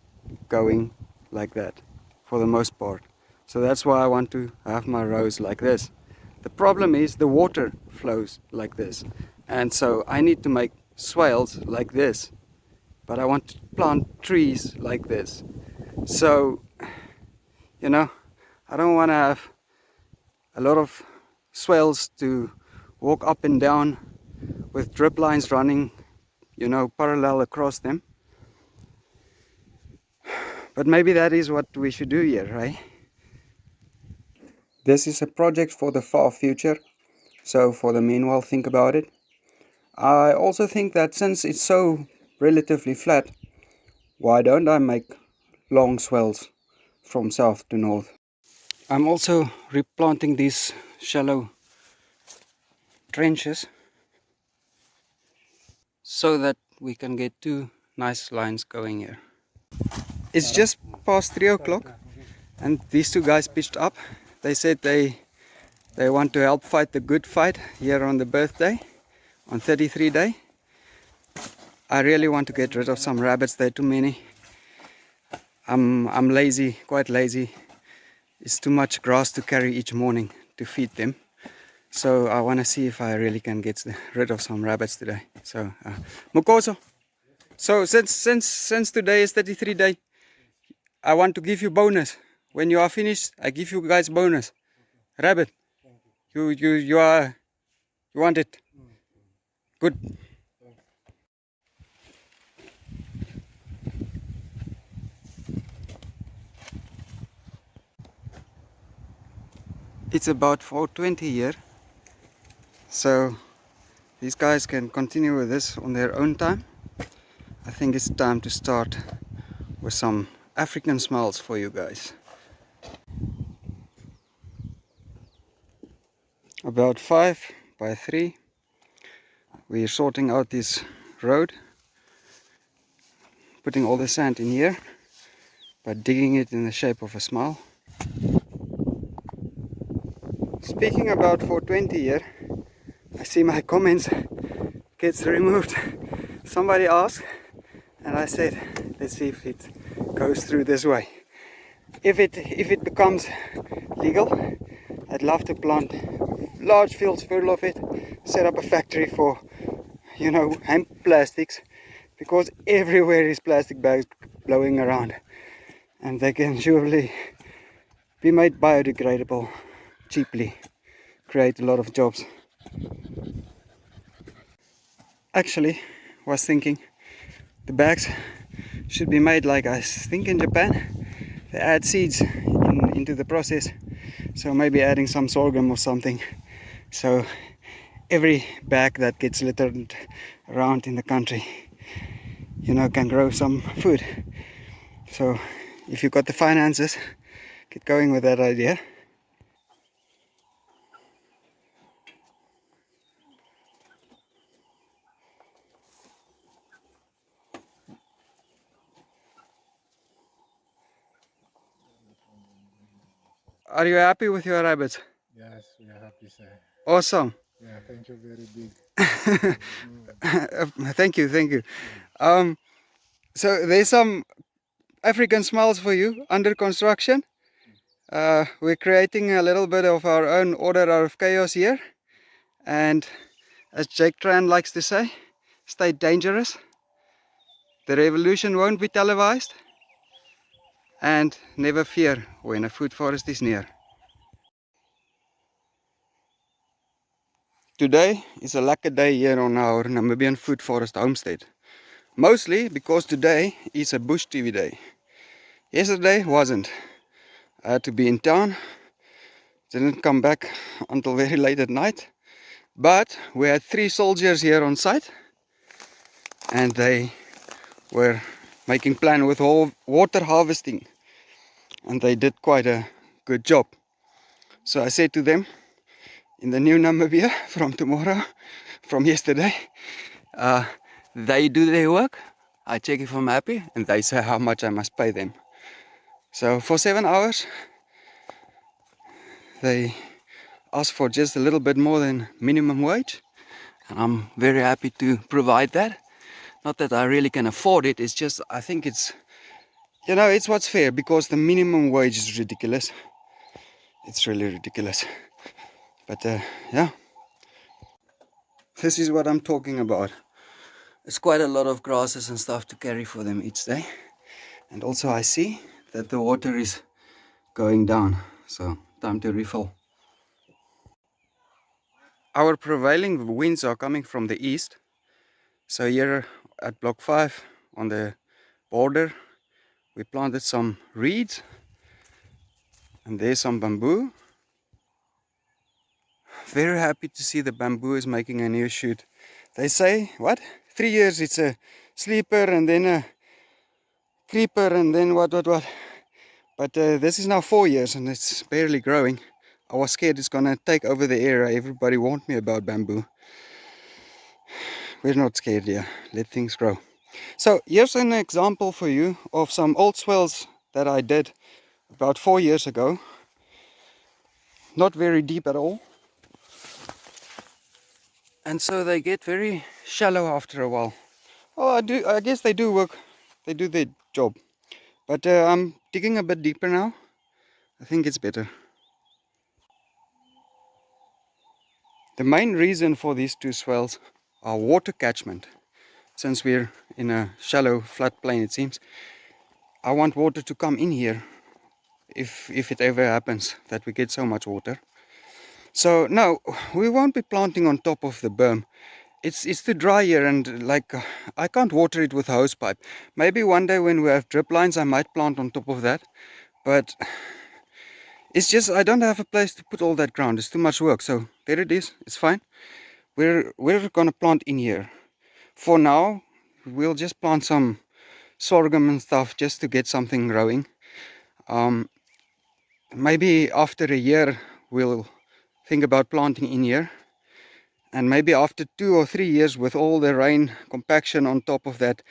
going like that for the most part. So that's why I want to have my rows like this. The problem is the water flows like this. And so I need to make swales like this. But I want to plant trees like this. So, you know, I don't want to have a lot of swales to walk up and down with drip lines running, you know, parallel across them. But maybe that is what we should do here, right? This is a project for the far future, so for the meanwhile think about it. I also think that since it's so relatively flat, why don't I make long swells from south to north? I'm also replanting these shallow trenches so that we can get 2 nice lines going here. It's just past 3 o'clock and these 2 guys pitched up. They said they want to help fight the good fight here on the birthday, on 33 day. I really want to get rid of some rabbits, there are too many. I'm lazy, quite lazy. It's too much grass to carry each morning to feed them. So I want to see if I really can get rid of some rabbits today. So, Mukoso. So since today is 33 day, I want to give you bonus. When you are finished, I give you guys bonus. Rabbit. You want it? Good. It's about 4:20 here. So these guys can continue with this on their own time. I think it's time to start with some African smiles for you guys. About 5 by 3, we're sorting out this road, putting all the sand in here by digging it in the shape of a smile. Speaking about 420 here, I see my comments gets removed. Somebody asked, and I said, let's see if it goes through this way. If it becomes legal, I'd love to plant large fields full of it, set up a factory for, you know, hemp plastics, because everywhere is plastic bags blowing around, and they can surely be made biodegradable cheaply, create a lot of jobs. Actually, was thinking the bags should be made like I think in Japan. They add seeds into the process, so maybe adding some sorghum or something, so every bag that gets littered around in the country, you know, can grow some food. So if you've got the finances, get going with that idea. Are you happy with your rabbits? Yes, we are happy, sir. Awesome. Yeah, thank you, very big. Thank you. So there's some African smiles for you under construction. We're creating a little bit of our own order out of chaos here, and as Jake Tran likes to say, stay dangerous. The revolution won't be televised, and never fear when a food forest is near. Today is a lucky day here on our Namibian Food Forest Homestead. Mostly because today is a Bush TV day. Yesterday wasn't. I had to be in town. Didn't come back until very late at night. But we had 3 soldiers here on site, and they were making plan with all water harvesting, and they did quite a good job. So I said to them, in the new Namibia from tomorrow, from yesterday, they do their work, I check if I'm happy, and they say how much I must pay them. So for 7 hours they ask for just a little bit more than minimum wage, and I'm very happy to provide that. Not that I really can afford it, it's just I think it's, you know, it's what's fair, because the minimum wage is ridiculous. It's really ridiculous. But yeah, this is what I'm talking about. It's quite a lot of grasses and stuff to carry for them each day. And also I see that the water is going down, so time to refill. Our prevailing winds are coming from the east. So here at block 5 on the border, we planted some reeds, and there's some bamboo. Very happy to see the bamboo is making a new shoot. They say, what? 3 years it's a sleeper, and then a creeper, and then what. But this is now 4 years and it's barely growing. I was scared it's gonna take over the area. Everybody warned me about bamboo. We're not scared here. Let things grow. So here's an example for you of some old swells that I did about 4 years ago. Not very deep at all. And so they get very shallow after a while. Well, I guess they do work. They do their job. But I'm digging a bit deeper now. I think it's better. The main reason for these 2 swells are water catchment. Since we're in a shallow floodplain, it seems, I want water to come in here if it ever happens that we get so much water. So no, we won't be planting on top of the berm. It's too dry here, and like I can't water it with a hose pipe. Maybe one day when we have drip lines I might plant on top of that, but it's just I don't have a place to put all that ground. It's too much work. So there it is. It's fine. We're gonna plant in here. For now, we'll just plant some sorghum and stuff just to get something growing. Maybe after a year we'll think about planting in here, and maybe after 2 or 3 years with all the rain compaction on top of that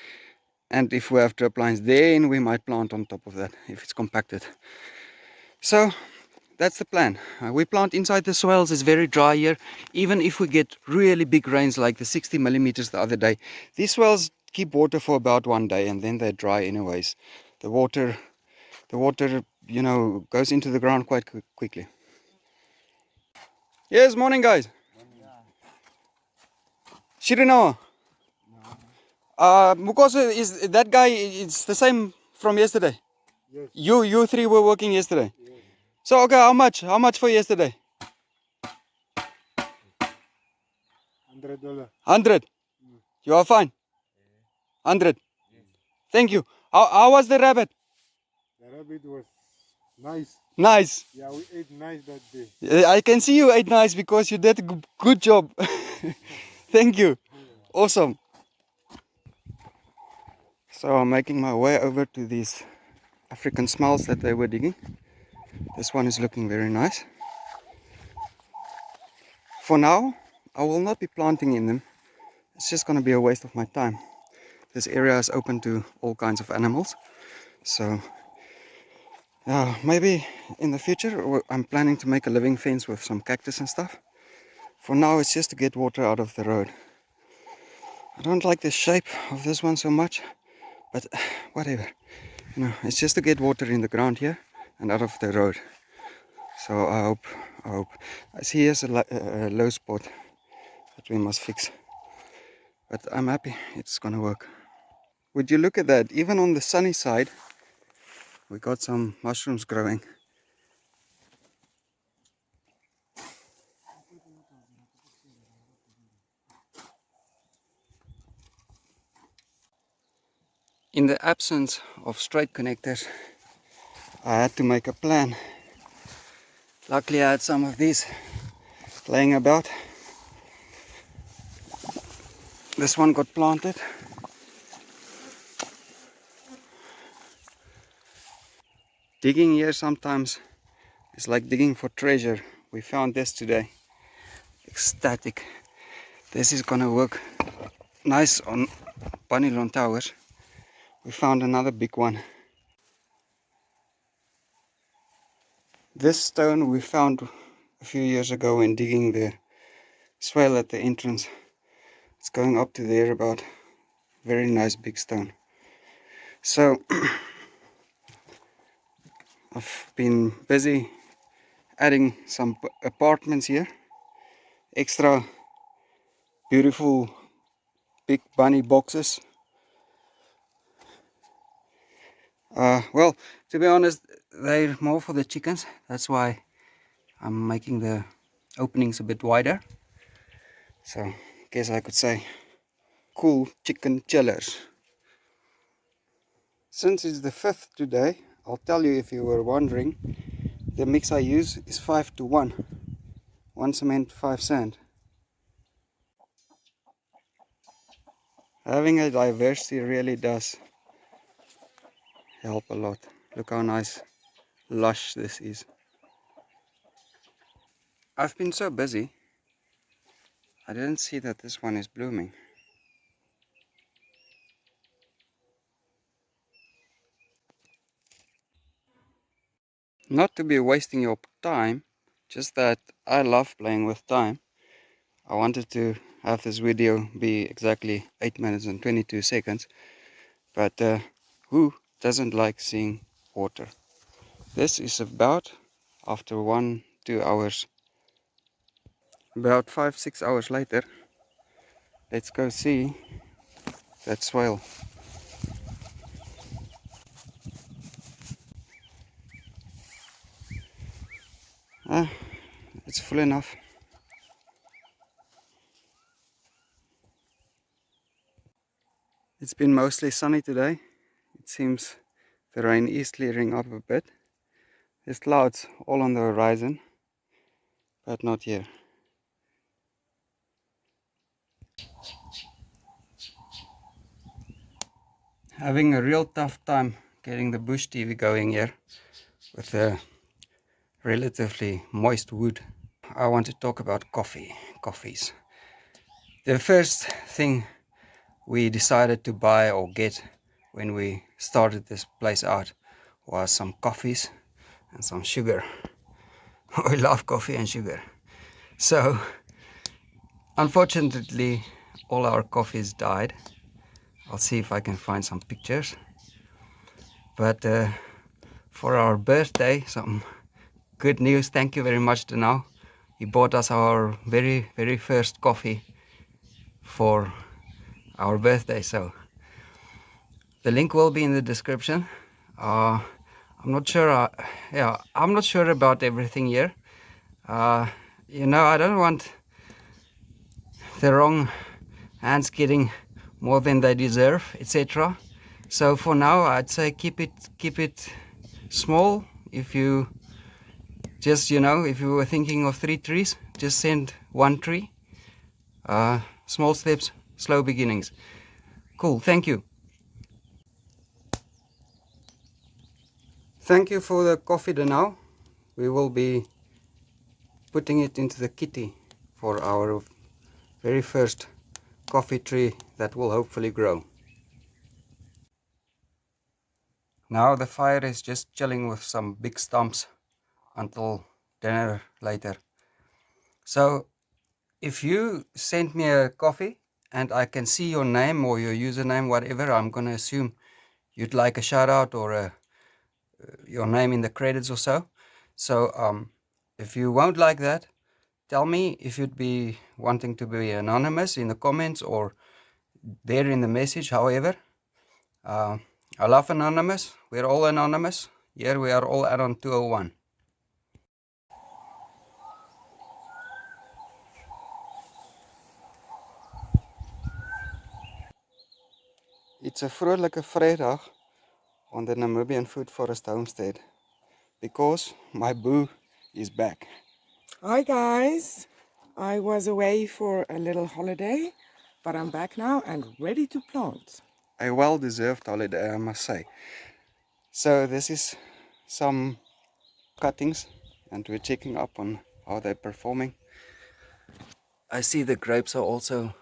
And if we have drip lines, then we might plant on top of that if it's compacted. So that's the plan. We plant inside the swales. It's very dry here. Even if we get really big rains like the 60 millimeters the other day, these swales keep water for about 1 day and then they dry anyways. The water, you know, goes into the ground quite quickly. Yes, morning guys. Shirinawa. Mukosa, is that guy, it's the same from yesterday? Yes. You three were working yesterday? Yes. So okay, how much for yesterday? $100. 100. You are fine. 100. Thank you. How was the rabbit? The rabbit was nice. Nice. Yeah, we ate nice that day. I can see you ate nice because you did a good job. Thank you. Awesome. So I'm making my way over to these African smells that they were digging. This one is looking very nice. For now, I will not be planting in them. It's just going to be a waste of my time. This area is open to all kinds of animals. So maybe in the future I'm planning to make a living fence with some cactus and stuff. For now it's just to get water out of the road. I don't like the shape of this one so much, but whatever. You know, it's just to get water in the ground here and out of the road. So I hope. I see here's a low spot that we must fix. But I'm happy it's gonna work. Would you look at that? Even on the sunny side, we got some mushrooms growing. In the absence of straight connectors, I had to make a plan. Luckily I had some of these laying about. This one got planted. Digging here sometimes is like digging for treasure. We found this today. Ecstatic. This is gonna work nice on Banilon towers. We found another big one. This stone we found a few years ago when digging the swale at the entrance. It's going up to there about. Very nice big stone. So I've been busy adding some apartments here. Extra beautiful big bunny boxes. Well, to be honest, they're more for the chickens. That's why I'm making the openings a bit wider. So, I guess I could say cool chicken chillers. Since it's the 5th today, I'll tell you if you were wondering, the mix I use is 5:1. 1 cement, 5 sand. Having a diversity really does help a lot. Look how nice, lush this is. I've been so busy, I didn't see that this one is blooming. Not to be wasting your time, just that I love playing with time. I wanted to have this video be exactly 8 minutes and 22 seconds, but who doesn't like seeing water? This is about after 1-2 hours. About 5-6 hours later, let's go see that swale. It's full enough. It's been mostly sunny today. It seems the rain is clearing up a bit. There's clouds all on the horizon, but not here. Having a real tough time getting the bush TV going here with the relatively moist wood. I want to talk about coffees. The first thing we decided to buy or get when we started this place out was some coffees and some sugar. We love coffee and sugar. So unfortunately all our coffees died. I'll see if I can find some pictures. But for our birthday, some good news. Thank you very much, Denau. He bought us our very first coffee for our birthday. So the link will be in the description. I'm not sure. Yeah, I'm not sure about everything here. You know, I don't want the wrong hands getting more than they deserve, etc. So for now, I'd say keep it small. If you just, you know, if you were thinking of 3 trees, just send 1 tree. Small steps, slow beginnings. Cool, thank you. Thank you for the coffee now. We will be putting it into the kitty for our very first coffee tree that will hopefully grow. Now the fire is just chilling with some big stumps until dinner later. So if you send me a coffee and I can see your name or your username, whatever, I'm going to assume you'd like a shout out or your name in the credits or so. So if you won't like that, tell me if you'd be wanting to be anonymous in the comments or there in the message. However, I love anonymous. We're all anonymous. Here we are all Add-on 201. It's a vrolijke Vrydag on the Namibian Good Forest Homestead because my boo is back. Hi guys, I was away for a little holiday, but I'm back now and ready to plant. A well-deserved holiday, I must say. So this is some cuttings and we're checking up on how they're performing. I see the grapes are also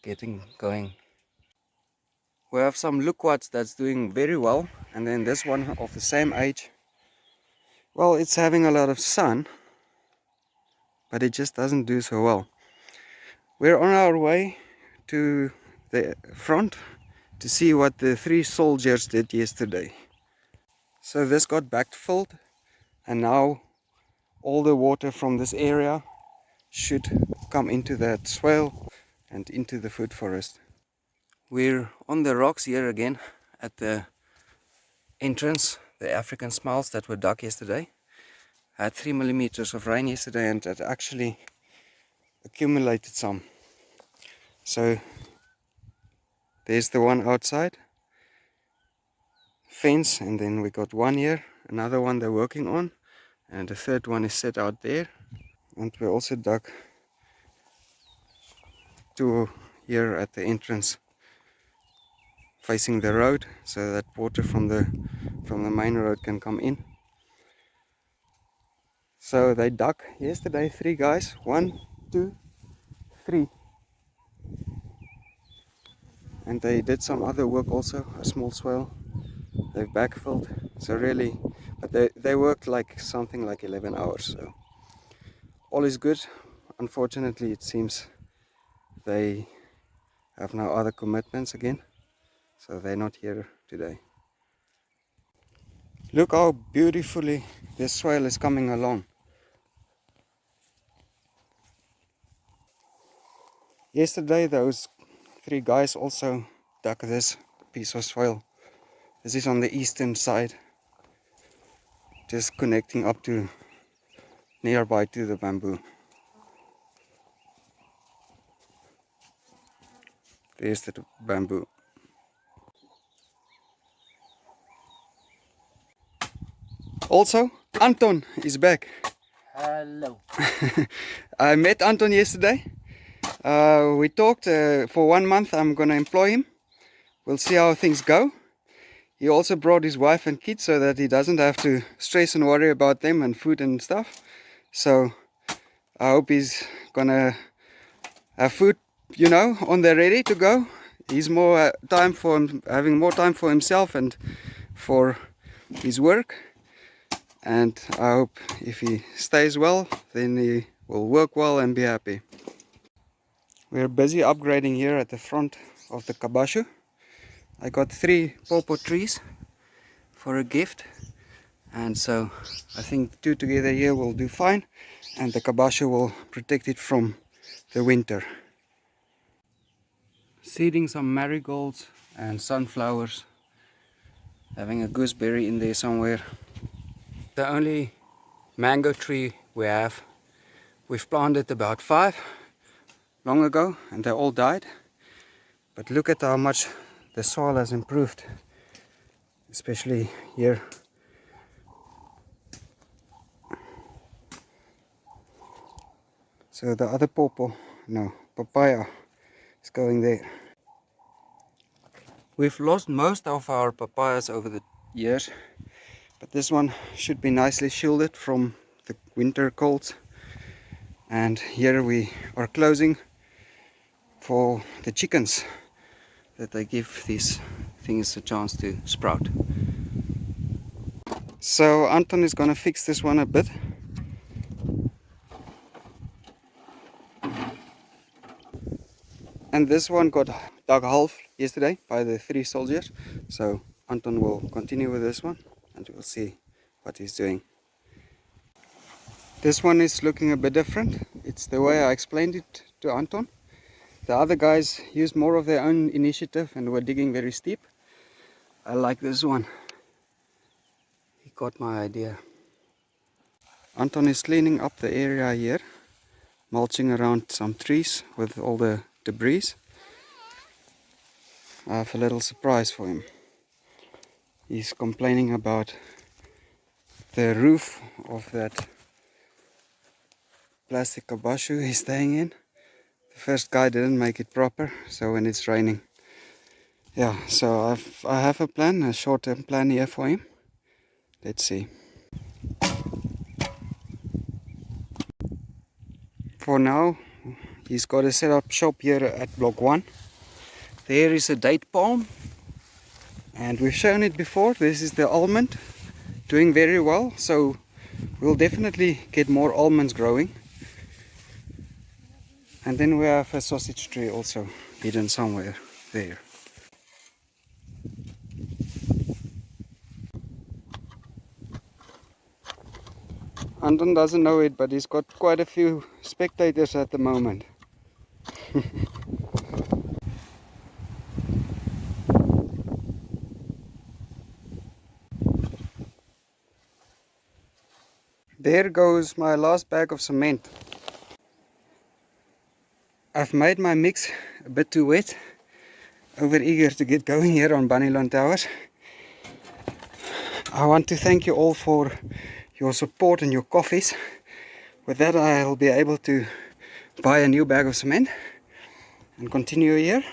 getting going. We have some loquats that's doing very well, and then this one of the same age. Well, it's having a lot of sun, but it just doesn't do so well. We're on our way to the front to see what the 3 soldiers did yesterday. So this got backfilled, and now all the water from this area should come into that swale and into the food forest. We're on the rocks here again at the entrance, the African smiles that were dug yesterday. I had 3 millimeters of rain yesterday and it actually accumulated some. So there's the one outside fence, and then we got one here, another one they're working on, and the third one is set out there. And we also dug 2 here at the entrance facing the road so that water from the main road can come in. So they dug yesterday, 3 guys, 1, 2, 3, and they did some other work also, a small swale they've backfilled. So really, but they worked like something like 11 hours, so all is good. Unfortunately, it seems they have now other commitments again, so they're not here today. Look how beautifully this swale is coming along. Yesterday those 3 guys also dug this piece of swale. This is on the eastern side, just connecting up to nearby to the bamboo. There's the bamboo. Also, Anton is back. Hello. I met Anton yesterday. We talked for 1 month. I'm gonna employ him. We'll see how things go. He also brought his wife and kids so that he doesn't have to stress and worry about them and food and stuff. So I hope he's gonna have food, you know, on the ready to go He's more time for him, having more time for himself and for his work. And I hope if he stays well, then he will work well and be happy. We're busy upgrading here at the front of the kabashu. I got 3 pawpaw trees for a gift, and so I think 2 together here will do fine, and the kabashu will protect it from the winter. Seeding some marigolds and sunflowers, having a gooseberry in there somewhere. The only mango tree we have, we've planted about 5 long ago and they all died. But look at how much the soil has improved, especially here. So the other papaya is going there. We've lost most of our papayas over the years, but this one should be nicely shielded from the winter colds. And here we are closing for the chickens, that they give these things a chance to sprout. So Anton is gonna fix this one a bit. And this one got dug half yesterday by the 3 soldiers. So Anton will continue with this one and we'll see what he's doing. This one is looking a bit different. It's the way I explained it to Anton. The other guys used more of their own initiative and were digging very steep. I like this one. He got my idea. Anton is cleaning up the area here, mulching around some trees with all the debris. I have a little surprise for him. He's complaining about the roof of that plastic kabashu he's staying in. The first guy didn't make it proper, so when it's raining. Yeah, so I have a plan, a short-term plan here for him. Let's see. For now, he's got to set up shop here at block 1. There is a date palm, and we've shown it before. This is the almond, doing very well, so we'll definitely get more almonds growing. And then we have a sausage tree also hidden somewhere there. Anton doesn't know it, but he's got quite a few spectators at the moment. There goes my last bag of cement. I've made my mix a bit too wet. Over eager to get going here on Bunnyland Towers. I want to thank you all for your support and your coffees. With that, I'll be able to buy a new bag of cement and continue here.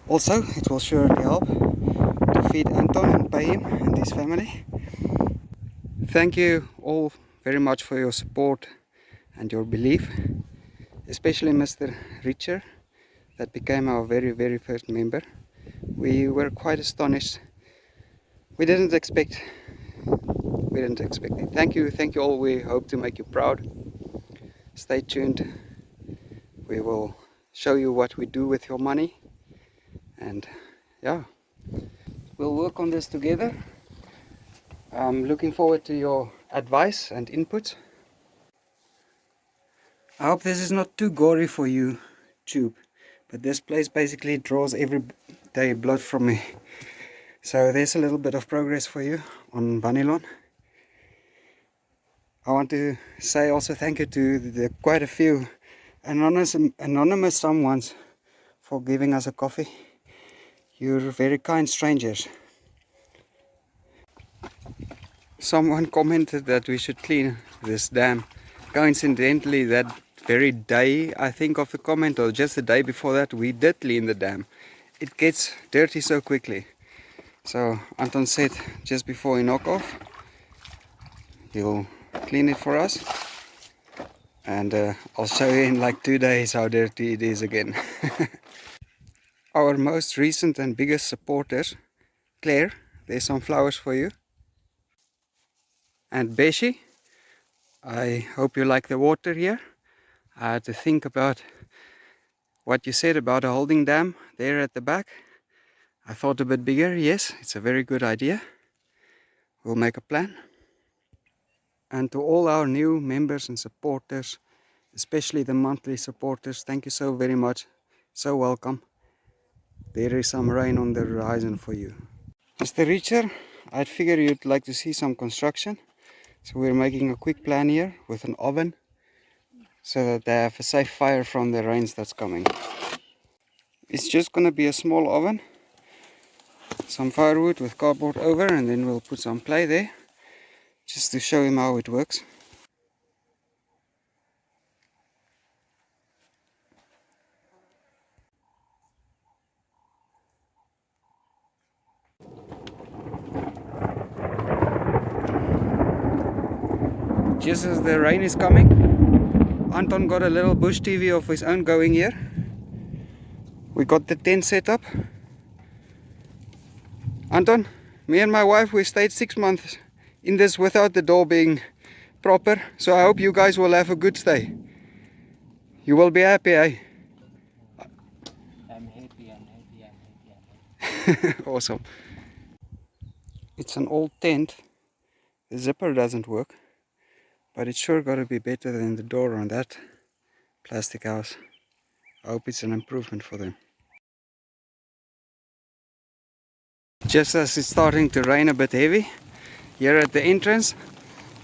Also, it will surely help to feed Anton and pay him and his family. Thank you all very much for your support and your belief, especially Mr. Richard, that became our very first member. We were quite astonished. We didn't expect it. Thank you all. We hope to make you proud. Stay tuned. We will show you what we do with your money, and yeah, we'll work on this together. I'm looking forward to your advice and input. I hope this is not too gory for you, Tube, but this place basically draws every day blood from me. So there's a little bit of progress for you on Bunnyland. I want to say also thank you to the quite a few anonymous someones for giving us a coffee. You're very kind strangers. Someone commented that we should clean this dam. Coincidentally, that very day, I think of the comment, or just the day before that, we did clean the dam. It gets dirty so quickly. So Anton said just before he knock off, he'll clean it for us. And I'll show you in like 2 days how dirty it is again. our most recent and biggest supporters. Claire, there's some flowers for you. And Beshi, I hope you like the water here. I had to think about what you said about a holding dam there at the back. I thought a bit bigger. Yes, it's a very good idea. We'll make a plan. And to all our new members and supporters, especially the monthly supporters, thank you so very much. So welcome. There is some rain on the horizon for you. Mr. Richard, I figure you'd like to see some construction. So we're making a quick plan here with an oven so that they have a safe fire from the rains that's coming. It's just going to be a small oven, some firewood with cardboard over, and then we'll put some clay there just to show him how it works. Just as the rain is coming, Anton got a little bush TV of his own going here. We got the tent set up. Anton, me and my wife, we stayed 6 months in this without the door being proper, so I hope you guys will have a good stay. You will be happy, eh? I'm happy, I'm happy, I'm happy, I'm happy. Awesome. It's an old tent. The zipper doesn't work, but it's sure got to be better than the door on that plastic house. I hope it's an improvement for them. Just as it's starting to rain a bit heavy, here at the entrance,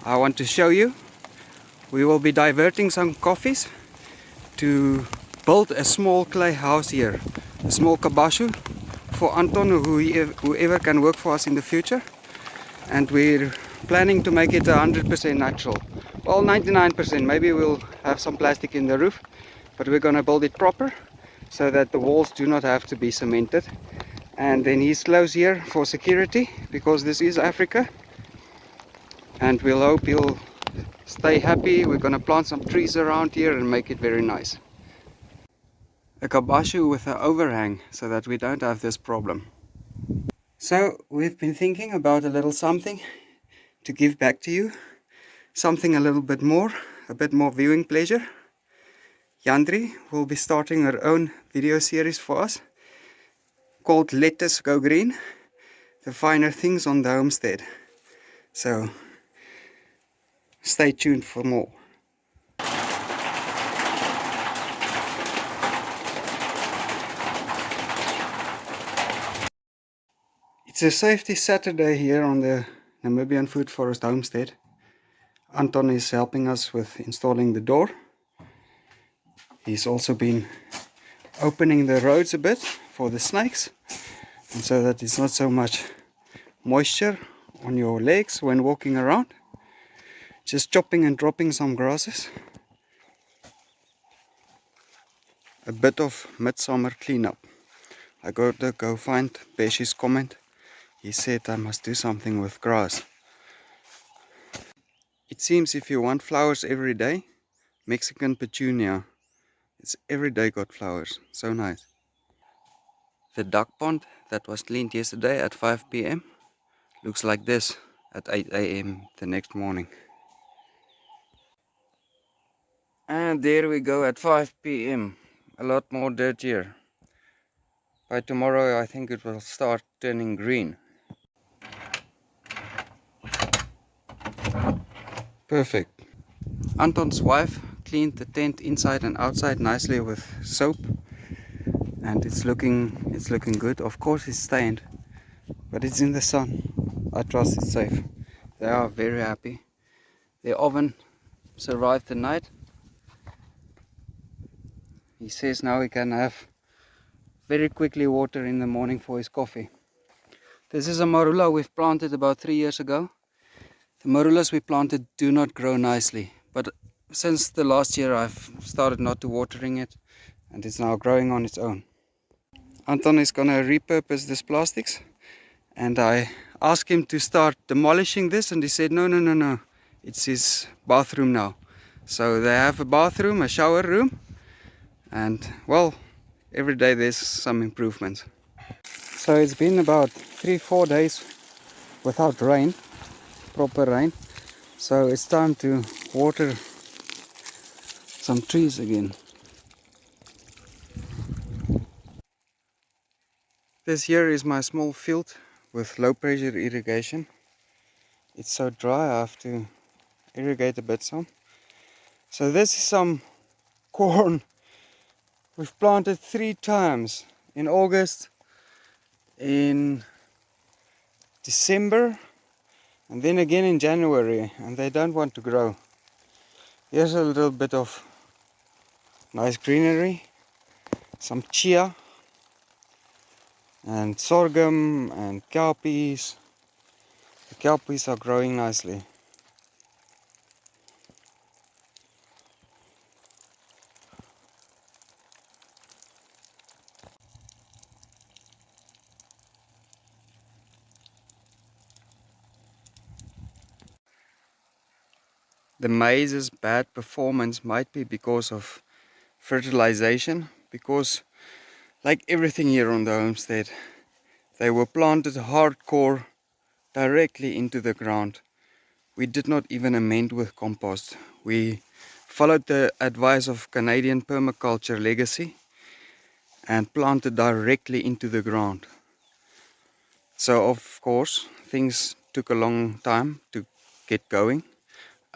I want to show you, we will be diverting some coffees to build a small clay house here, a small kabashu for Anton or whoever can work for us in the future. And we're planning to make it 100% natural. Well, 99%, maybe we'll have some plastic in the roof, but we're gonna build it proper so that the walls do not have to be cemented. And then he's close here for security because this is Africa, and we'll hope he'll stay happy. We're gonna plant some trees around here and make it very nice. A kabashu with an overhang so that we don't have this problem. So we've been thinking about a little something to give back to you, something a bit more viewing pleasure. Yandri will be starting her own video series for us called Let Us Go Green, the finer things on the homestead. So stay tuned for more. It's a safety Saturday here on the Namibian Good Forest Homestead. Anton is helping us with installing the door. He's also been opening the roads a bit for the snakes, and so that it's not so much moisture on your legs when walking around. Just chopping and dropping some grasses. A bit of midsummer cleanup. I got to go find Beshi's comment. He said I must do something with grass. It seems if you want flowers every day, Mexican petunia, it's every day got flowers. So nice. The duck pond that was cleaned yesterday at 5 p.m. looks like this at 8 a.m. the next morning. And there we go at 5 p.m. A lot more dirt here. By tomorrow I think it will start turning green. Perfect. Anton's wife cleaned the tent inside and outside nicely with soap, and it's looking good. Of course it's stained, but it's in the sun. I trust it's safe. They are very happy. Their oven survived the night. He says now he can have very quickly water in the morning for his coffee. This is a marula we've planted about 3 years ago. The marulas we planted do not grow nicely, but since the last year I've started not to watering it, and it's now growing on its own. Anton is gonna repurpose this plastics, and I asked him to start demolishing this, and he said no, it's his bathroom now. So they have a bathroom, a shower room, and well, every day there's some improvements. So it's been about 3-4 days without rain, proper rain. So it's time to water some trees again. This here is my small field with low pressure irrigation. It's so dry I have to irrigate a bit some. So this is some corn. We've planted 3 times, in August, in December, and then again in January, and they don't want to grow. Here's a little bit of nice greenery, some chia and sorghum and cowpeas. The cowpeas are growing nicely. The maize's bad performance might be because of fertilization, because like everything here on the homestead, they were planted hardcore directly into the ground. We did not even amend with compost. We followed the advice of Canadian Permaculture legacy and planted directly into the ground. So of course things took a long time to get going.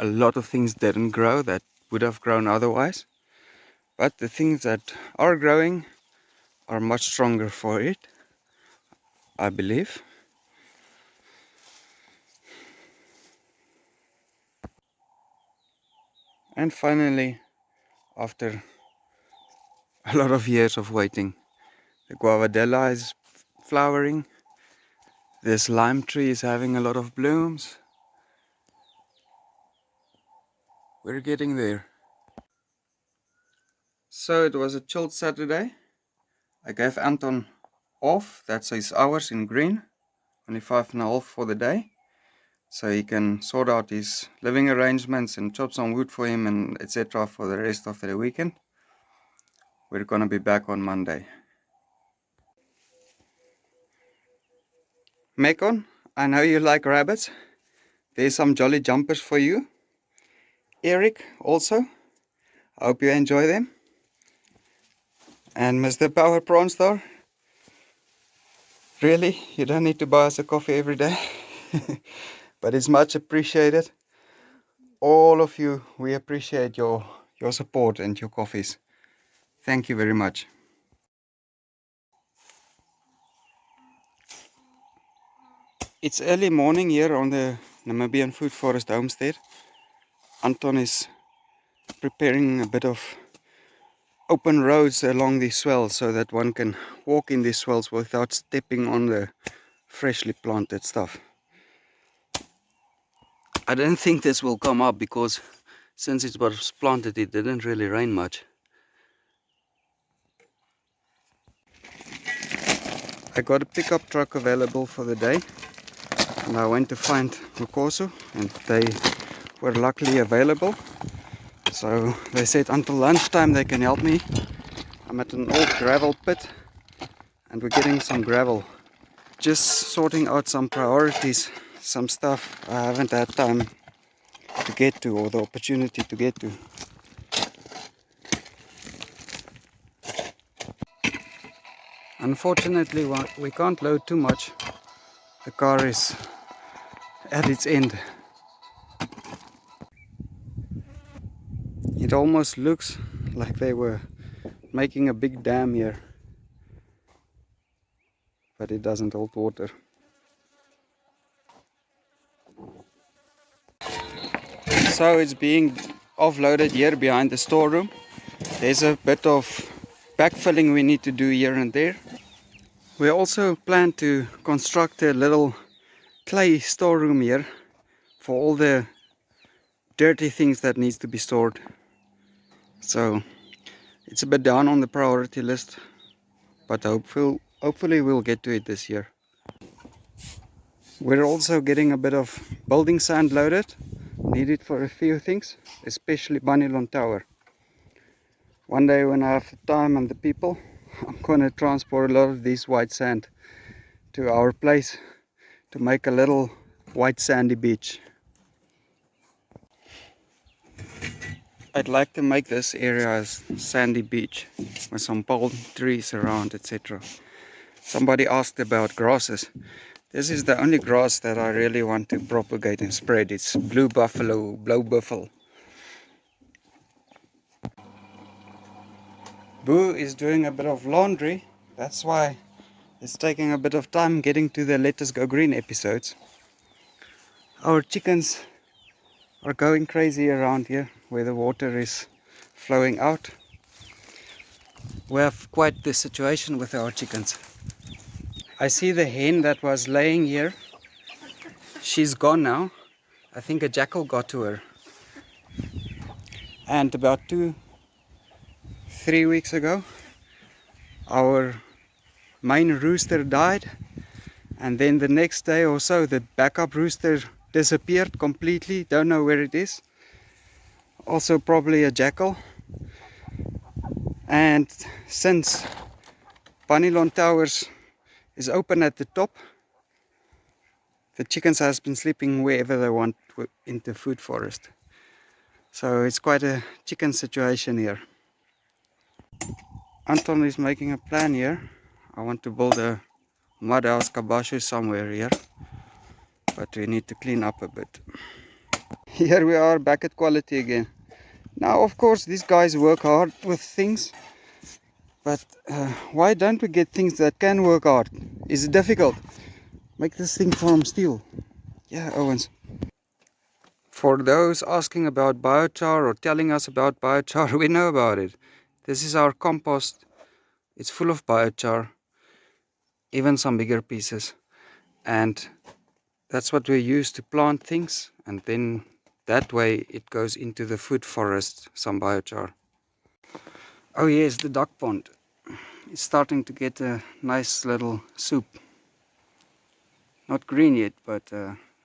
A lot of things didn't grow that would have grown otherwise, but the things that are growing are much stronger for it, I believe. And finally, after a lot of years of waiting, the guavadella is flowering. This lime tree is having a lot of blooms. We're getting there. So it was a chilled Saturday. I gave Anton off, that's his hours in green, only 5.5 for the day. So he can sort out his living arrangements and chop some wood for him and etc. for the rest of the weekend. We're gonna be back on Monday. Mekon, I know you like rabbits. There's some jolly jumpers for you. Eric also, I hope you enjoy them. And Mr. Power Prawn Star, really, you don't need to buy us a coffee every day. But it's much appreciated. All of you, we appreciate your support and your coffees. Thank you very much. It's early morning here on the Namibian Good Forest Homestead. Anton is preparing a bit of open roads along these swells so that one can walk in these swells without stepping on the freshly planted stuff. I don't think this will come up because since it was planted it didn't really rain much. I got a pickup truck available for the day and I went to find Mukoso and they were luckily available. So they said until lunchtime they can help me. I'm at an old gravel pit and we're getting some gravel. Just sorting out some priorities, some stuff I haven't had time to get to or the opportunity to get to. Unfortunately we can't load too much. The car is at its end. It almost looks like they were making a big dam here, but it doesn't hold water. So it's being offloaded here behind the storeroom. There's a bit of backfilling we need to do here and there. We also plan to construct a little clay storeroom here for all the dirty things that needs to be stored. So it's a bit down on the priority list, but hopefully we'll get to it this year. We're also getting a bit of building sand loaded, needed for a few things, especially Banilon Tower. One day when I have the time and the people, I'm gonna transport a lot of this white sand to our place to make a little white sandy beach. I'd like to make this area as sandy beach with some palm trees around, etc. Somebody asked about grasses. This is the only grass that I really want to propagate and spread. It's blue buffalo, blue buffalo. Boo is doing a bit of laundry. That's why it's taking a bit of time getting to the Let Us Go Green episodes. Our chickens are going crazy around here where the water is flowing out. We have quite the situation with our chickens. I see the hen that was laying here. She's gone now. I think a jackal got to her. And about 2-3 weeks ago, our main rooster died, and then the next day or so the backup rooster disappeared completely. Don't know where it is. Also probably a jackal. And since Panilon Towers is open at the top, the chickens has been sleeping wherever they want in the food forest. So it's quite a chicken situation here. Anton is making a plan here. I want to build a mud house kabashu somewhere here, but we need to clean up a bit. Here we are back at quality again. Now of course these guys work hard with things, but why don't we get things that can work hard? Is it difficult? Make this thing from steel. Yeah, Owens. For those asking about biochar or telling us about biochar, we know about it. This is our compost. It's full of biochar, even some bigger pieces. And that's what we use to plant things, and then that way it goes into the food forest, some biochar. Oh yes, the duck pond. It's starting to get a nice little soup. Not green yet, but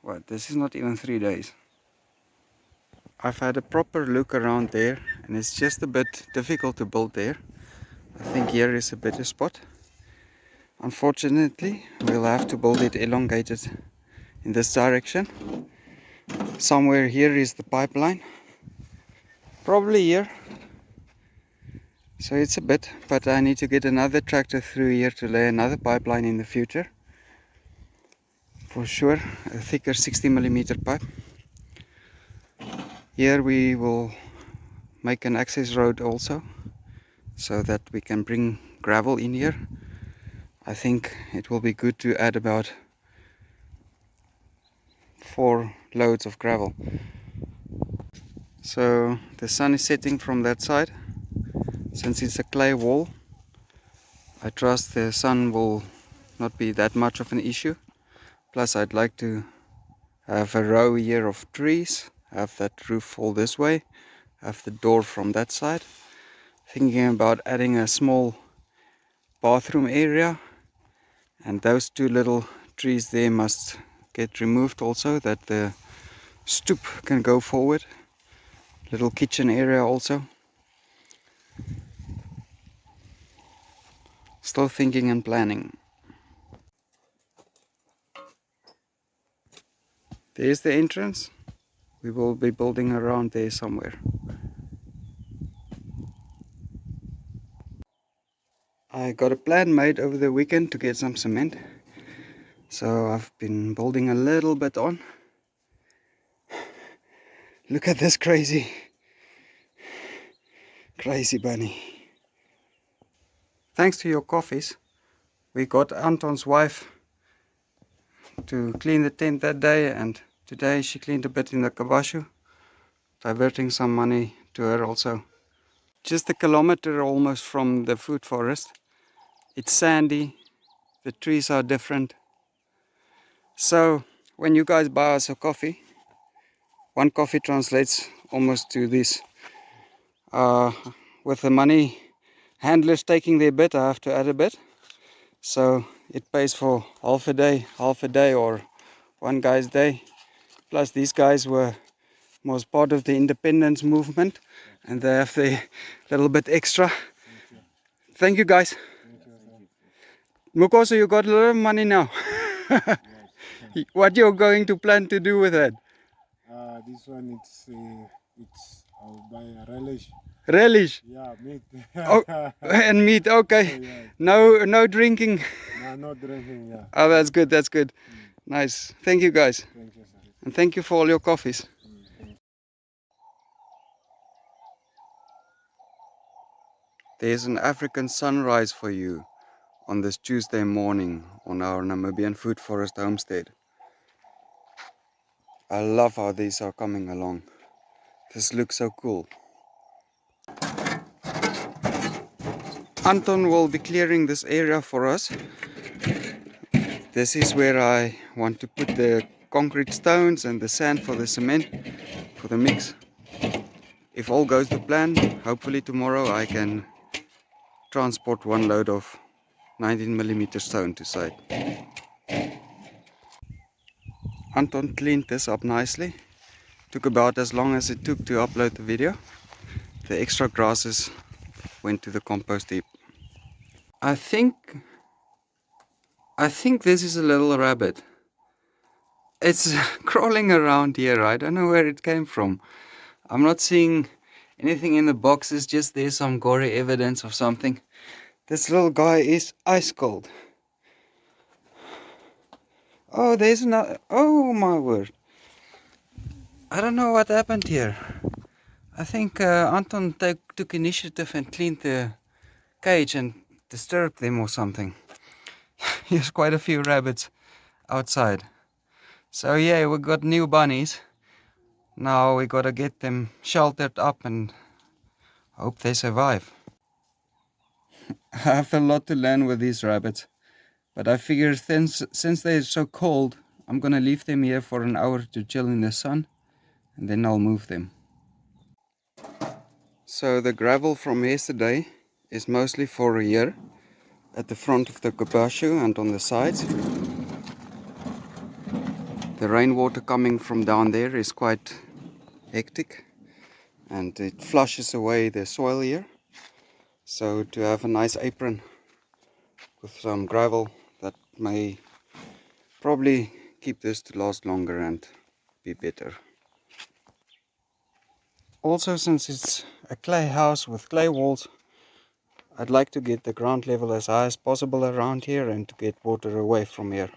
what? This is not even 3 days. I've had a proper look around there, and it's just a bit difficult to build there. I think here is a better spot. Unfortunately, we'll have to build it elongated in this direction. Somewhere here is the pipeline. Probably here. So it's a bit, but I need to get another tractor through here to lay another pipeline in the future. For sure, a thicker 60mm pipe. Here we will make an access road also, so that we can bring gravel in here. I think it will be good to add about 4 loads of gravel. So the sun is setting from that side. Since it's a clay wall, I trust the sun will not be that much of an issue. Plus I'd like to have a row here of trees, have that roof fall this way, have the door from that side. Thinking about adding a small bathroom area, and those 2 little trees there must get removed also, that the stoop can go forward. Little kitchen area also. Still thinking and planning. There's the entrance. We will be building around there somewhere. I got a plan made over the weekend to get some cement. So I've been building a little bit on. Look at this crazy bunny. Thanks to your coffees, we got Anton's wife to clean the tent that day, and today she cleaned a bit in the kabashu, diverting some money to her also. Just a kilometer almost from the food forest. It's sandy, the trees are different. So when you guys buy us a coffee, 1 coffee translates almost to this. With the money handlers taking their bit, I have to add a bit. So it pays for half a day or 1 guy's day. Plus these guys was part of the independence movement, and they have the little bit extra. Thank you guys. Mukoso, you got a lot of money now. Yes. What you're going to plan to do with it? This one it's I'll buy a relish. Relish. Yeah, meat. Oh, and meat. Okay. Yes. No drinking. No, not drinking. Yeah. Oh, that's good. That's good. Nice. Thank you, guys. Thank you, sir. And thank you for all your coffees. Thank you. There's an African sunrise for you on this Tuesday morning on our Namibian Good Forest Homestead. I love how these are coming along. This looks so cool. Anton will be clearing this area for us. This is where I want to put the concrete stones and the sand for the cement, for the mix. If all goes to plan, hopefully tomorrow I can transport one load of 19mm stone to site. Anton cleaned this up nicely. Took about as long as it took to upload the video. The extra grasses went to the compost heap. I think this is a little rabbit. It's crawling around here. I don't know where it came from. I'm not seeing anything in the boxes, just there's some gory evidence of something. This little guy is ice cold. Oh, there's another. Oh my word. I don't know what happened here. I think Anton took initiative and cleaned the cage and disturbed them or something. There's quite a few rabbits outside. So yeah, we got new bunnies. Now we gotta get them sheltered up and hope they survive. I have a lot to learn with these rabbits. But I figure since they're so cold, I'm gonna leave them here for an hour to chill in the sun. And then I'll move them. So the gravel from yesterday is mostly for here at the front of the kabashu and on the sides. The rainwater coming from down there is quite hectic and it flushes away the soil here. So to have a nice apron with some gravel, that may probably keep this to last longer and be better. Also, since it's a clay house with clay walls, I'd like to get the ground level as high as possible around here and to get water away from here.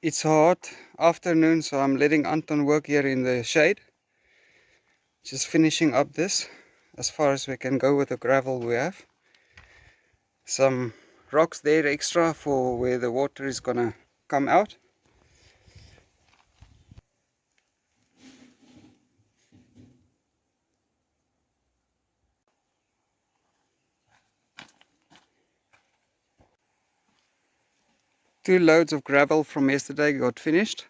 It's a hot afternoon, so I'm letting Anton work here in the shade. Just finishing up this as far as we can go with the gravel we have. Some rocks there extra for where the water is gonna come out. Two loads of gravel from yesterday got finished,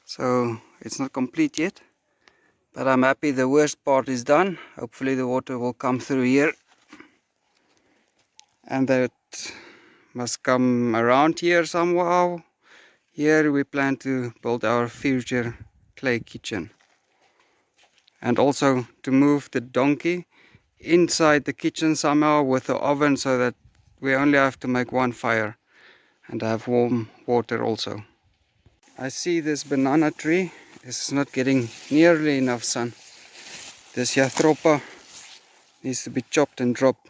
so it's not complete yet, but I'm happy the worst part is done. Hopefully the water will come through here, and that must come around here somehow. Here we plan to build our future clay kitchen, and also to move the donkey inside the kitchen somehow with the oven, so that we only have to make one fire and have warm water also. I see this banana tree is not getting nearly enough sun. This Yathropa needs to be chopped and dropped.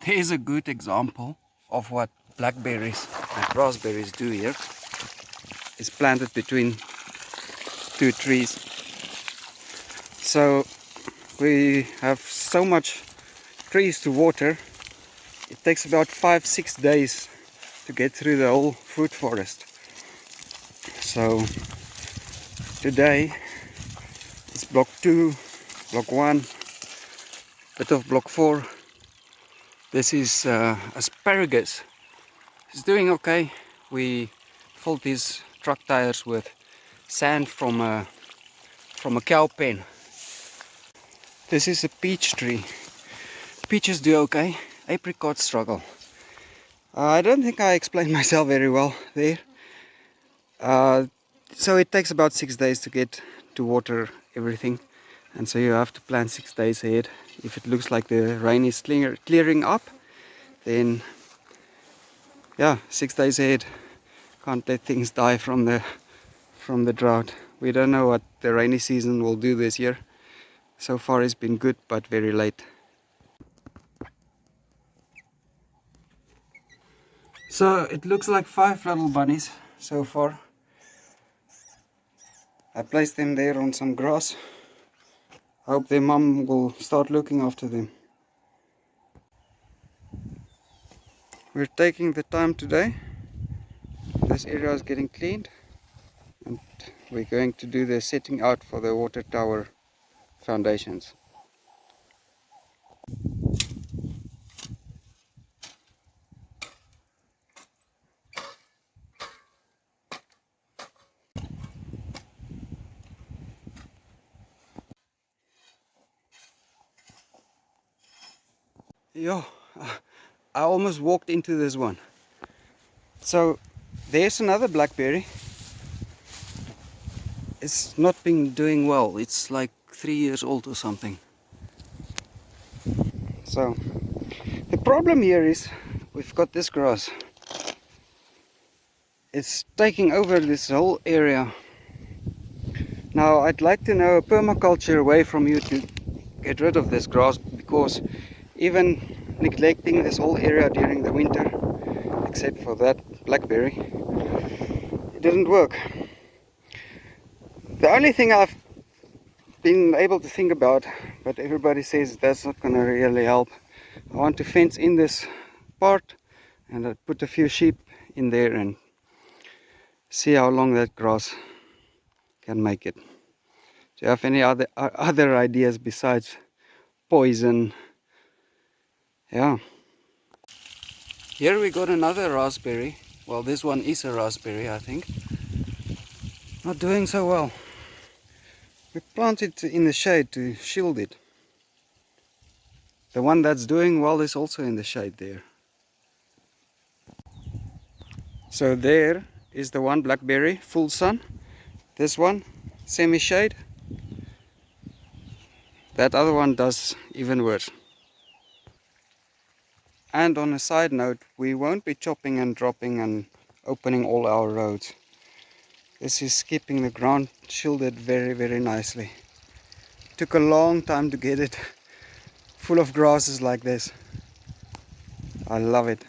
Here's a good example of what blackberries and raspberries do here. It's planted between two trees. So we have so much trees to water. It takes about 5-6 days to get through the whole fruit forest. So today it's block 2, block 1, bit of block 4. This is asparagus. It's doing okay. We filled these truck tires with sand from a cow pen. This is a peach tree. Peaches do okay. Apricots struggle. I don't think I explained myself very well there. So it takes about 6 days to get to water everything, and so you have to plan 6 days ahead. If it looks like the rain is clearing up, then yeah, 6 days ahead. Can't let things die from the drought. We don't know what the rainy season will do this year. So far it's been good, but very late. So it looks like 5 little bunnies so far. I placed them there on some grass. I hope their mom will start looking after them. We're taking the time today. This area is getting cleaned, and we're going to do the setting out for the water tower foundations. Yo, I almost walked into this one. So there's another blackberry. It's not been doing well. It's like 3 years old or something. So the problem here is we've got this grass. It's taking over this whole area. Now I'd like to know a permaculture way from you to get rid of this grass, because even neglecting this whole area during the winter, except for that blackberry, it didn't work. The only thing I've been able to think about, but everybody says that's not going to really help, I want to fence in this part and I put a few sheep in there and see how long that grass can make it. Do you have any other ideas besides poison? Yeah. Here we got another raspberry. Well, this one is a raspberry, I think. Not doing so well. We planted it in the shade to shield it. The one that's doing well is also in the shade there. So there is the one blackberry, full sun. This one, semi-shade. That other one does even worse. And on a side note, we won't be chopping and dropping and opening all our roads. This is keeping the ground shielded very, very nicely. Took a long time to get it full of grasses like this. I love it.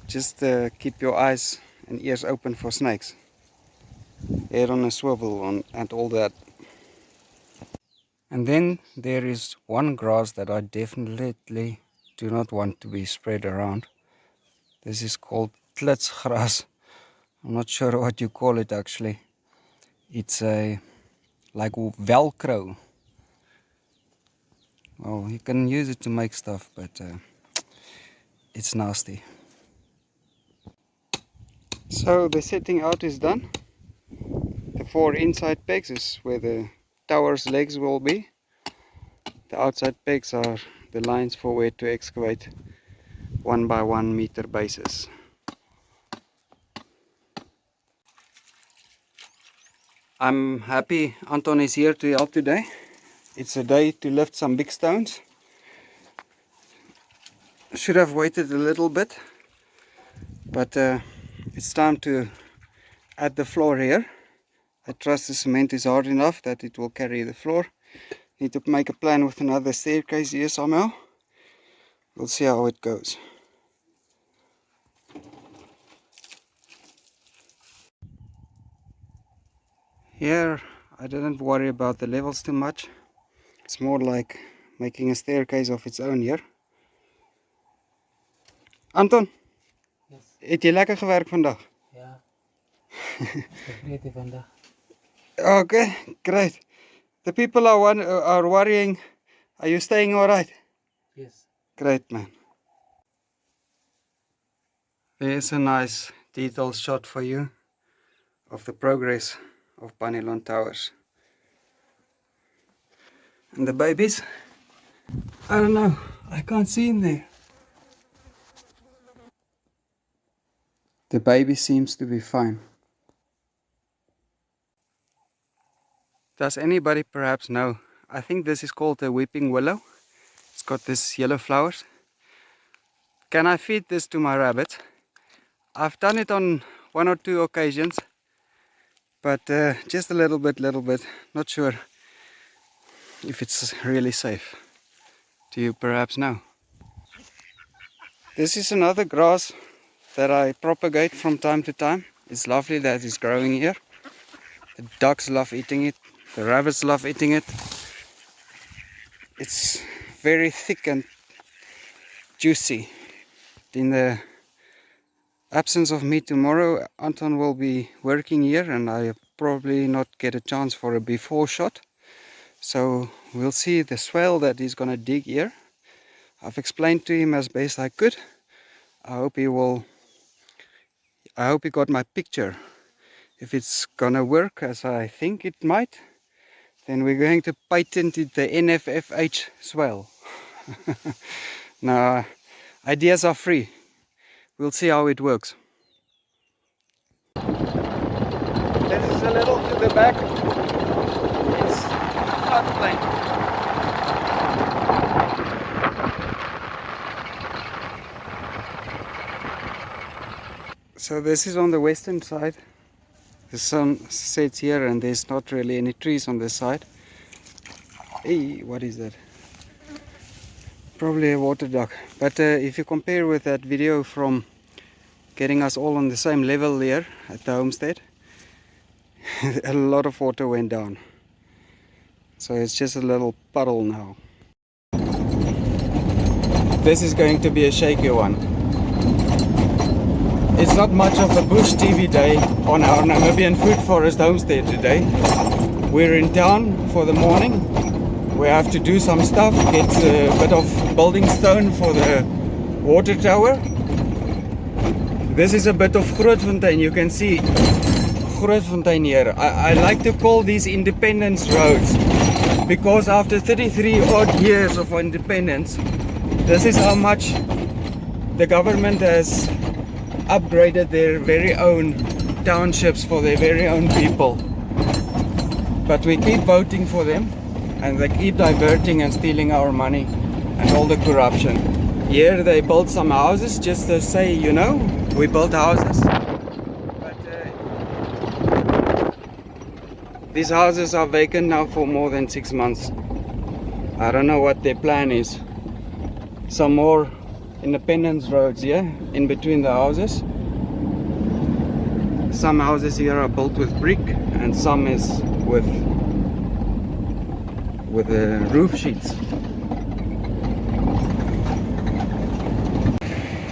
Just keep your eyes and ears open for snakes. Head on a swivel and all that. And then there is one grass that I definitely do not want to be spread around. This is called klitsgras. I'm not sure what you call it actually. It's like Velcro. Well, you can use it to make stuff, but it's nasty. So the setting out is done. The 4 inside pegs is where the tower's legs will be. The outside pegs are the lines for where to excavate 1 by 1 meter bases. I'm happy Anton is here to help today. It's a day to lift some big stones. Should have waited a little bit, but it's time to add the floor here. I trust the cement is hard enough that it will carry the floor. Need to make a plan with another staircase here somehow. We'll see how it goes. Here I didn't worry about the levels too much. It's more like making a staircase of its own here. Anton, Yes. het jy lekker gewerk vandag? Ja. Vergeet vandaag. Okay, great. The people are worrying. Are you staying alright? Yes. Great, man. There's a nice detailed shot for you of the progress of Panelon Towers. And the babies? I don't know. I can't see in there. The baby seems to be fine. Does anybody perhaps know? I think this is called a weeping willow. It's got this yellow flowers. Can I feed this to my rabbits? I've done it on 1 or 2 occasions, but just a little bit. Not sure if it's really safe. Do you perhaps know? This is another grass that I propagate from time to time. It's lovely that it's growing here. The ducks love eating it. The rabbits love eating it. It's very thick and juicy. In the absence of me tomorrow, Anton will be working here and I probably not get a chance for a before shot. So we'll see the swale that he's gonna dig here. I've explained to him as best I could. I hope he got my picture. If it's gonna work as I think it might, then we're going to patent it the NFFH swale. Now, ideas are free. We'll see how it works. This is a little to the back. It's floodplain. So this is on the western side. The sun sets here and there's not really any trees on this side. Hey, what is that? Probably a water duck. But if you compare with that video from getting us all on the same level here at the homestead, a lot of water went down. So it's just a little puddle now. This is going to be a shaky one. It's not much of a bush TV day on our Namibian Good Forest Homestead today. We're in town for the morning. We have to do some stuff, get a bit of building stone for the water tower. This is a bit of Grootfontein. You can see Grootfontein here. I like to call these independence roads because after 33 odd years of independence, this is how much the government has upgraded their very own townships for their very own people. But we keep voting for them and they keep diverting and stealing our money and all the corruption. Here they built some houses just to say, you know, we built houses. But these houses are vacant now for more than 6 months. I don't know what their plan is. Some more independence roads here in between the houses. Some houses here are built with brick and some is with roof sheets.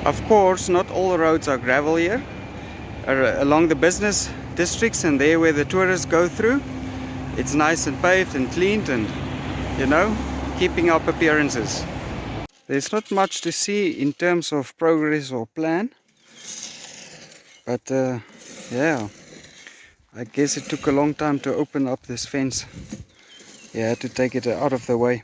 Of course, not all roads are gravel here. Along the business districts and there where the tourists go through, it's nice and paved and cleaned and, you know, keeping up appearances. There's not much to see in terms of progress or plan, but yeah, I guess it took a long time to open up this fence. Yeah, I had to take it out of the way.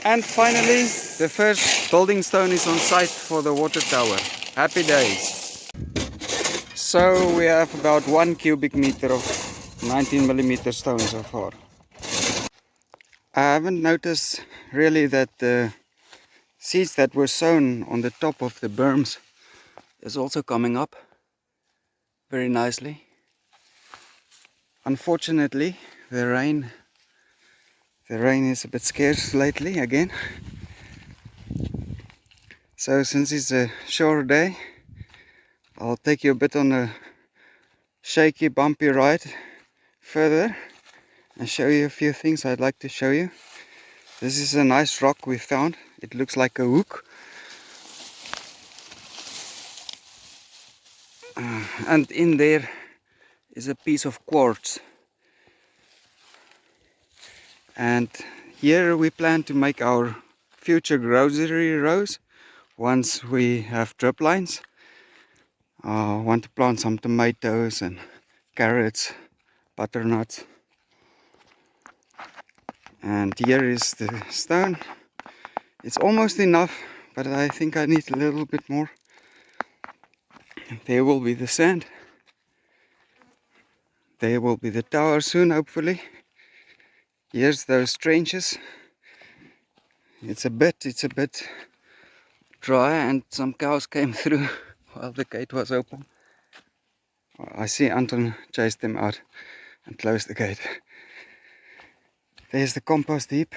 And finally, the first building stone is on site for the water tower. Happy days. So we have about 1 cubic meter of 19mm stone so far. I haven't noticed really that the seeds that were sown on the top of the berms is also coming up very nicely. Unfortunately, the rain is a bit scarce lately again. So since it's a short day, I'll take you a bit on a shaky, bumpy ride further and show you a few things I'd like to show you. This is a nice rock we found. It looks like a hook. And in there is a piece of quartz. And here we plan to make our future grocery rows once we have drip lines. I want to plant some tomatoes and carrots, butternuts. And here is the stone. It's almost enough, but I think I need a little bit more. There will be the sand. There will be the tower soon, hopefully. Here's those trenches. It's a bit dry, and some cows came through while the gate was open. I see Anton chased them out and closed the gate. There's the compost heap.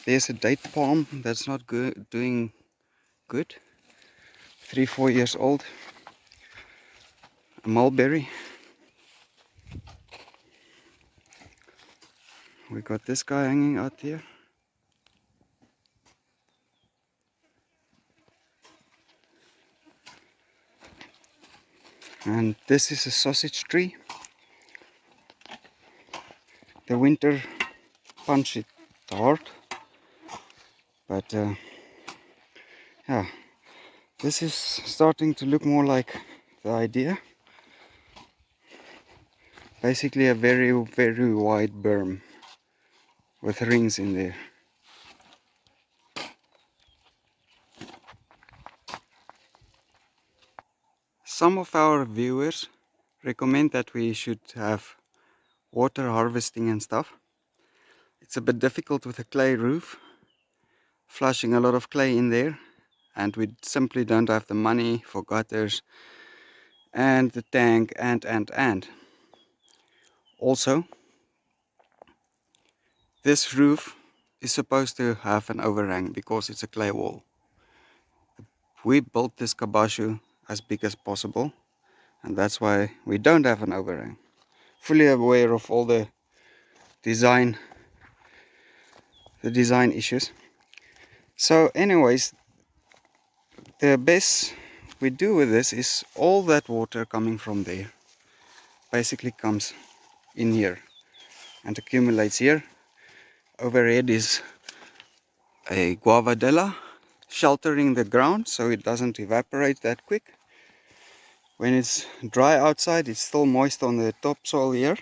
There's a date palm that's not doing good. 3-4 years old. A mulberry. We got this guy hanging out here. And this is a sausage tree. The winter punch it hard. But yeah, this is starting to look more like the idea. Basically a very wide berm with rings in there. Some of our viewers recommend that we should have water harvesting and stuff. It's a bit difficult with a clay roof, flushing a lot of clay in there, and we simply don't have the money for gutters and the tank and. Also, this roof is supposed to have an overhang because it's a clay wall. We built this kabashu as big as possible, and that's why we don't have an overhang. Fully aware of all the design issues. So anyways, the best we do with this is all that water coming from there basically comes in here and accumulates here. Overhead is a guavadilla sheltering the ground so it doesn't evaporate that quick. When it's dry outside, it's still moist on the topsoil here.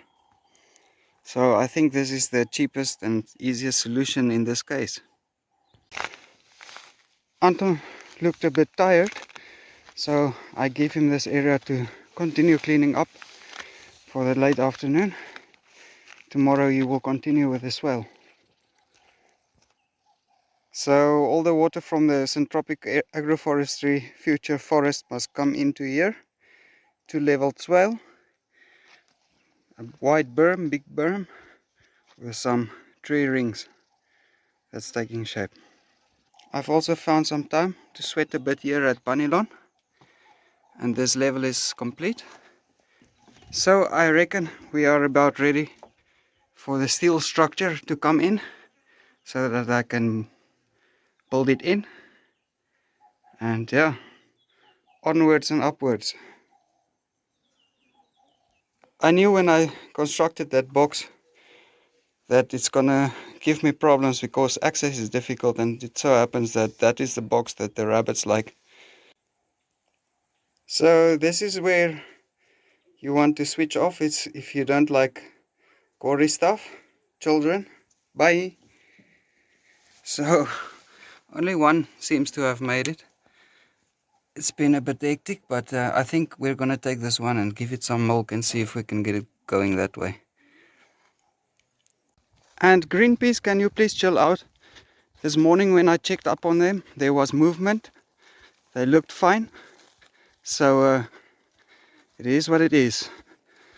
So I think this is the cheapest and easiest solution in this case. Anton looked a bit tired, so I gave him this area to continue cleaning up for the late afternoon. Tomorrow you will continue with the swell. So all the water from the Syntropic Agroforestry Future Forest must come into here to level swell. A wide berm, big berm, with some tree rings that's taking shape. I've also found some time to sweat a bit here at Bunnylawn, and this level is complete. So I reckon we are about ready for the steel structure to come in so that I can build it in, and yeah, onwards and upwards. I knew when I constructed that box that it's gonna give me problems because access is difficult, and it so happens that that is the box that the rabbits like. So this is where you want to switch off. It's if you don't like gory stuff, children. Bye. So only one seems to have made it. It's been a bit hectic, but I think we're gonna take this one and give it some milk and see if we can get it going that way. And Greenpeace, can you please chill out? This morning when I checked up on them, there was movement. They looked fine. So it is what it is.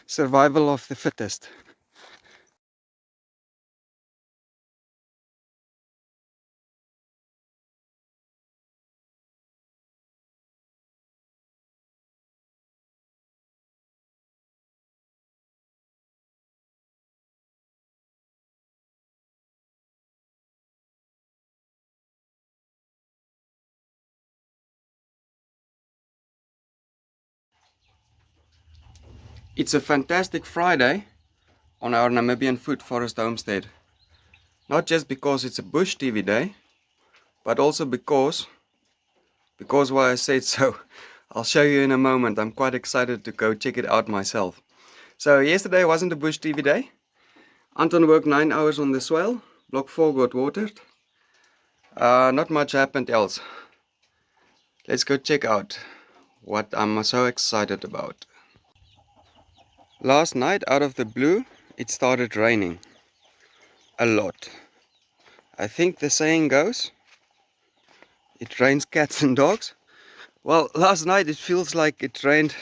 Survival of the fittest. It's a fantastic Friday on our Namibian Good Forest Homestead. Not just because it's a Bush TV day, but also because why I said so. I'll show you in a moment. I'm quite excited to go check it out myself. So yesterday wasn't a Bush TV day. Anton worked 9 hours on the swale. Block 4 got watered. Not much happened else. Let's go check out what I'm so excited about. Last night, out of the blue, it started raining. A lot. I think the saying goes, it rains cats and dogs. Well, last night it feels like it rained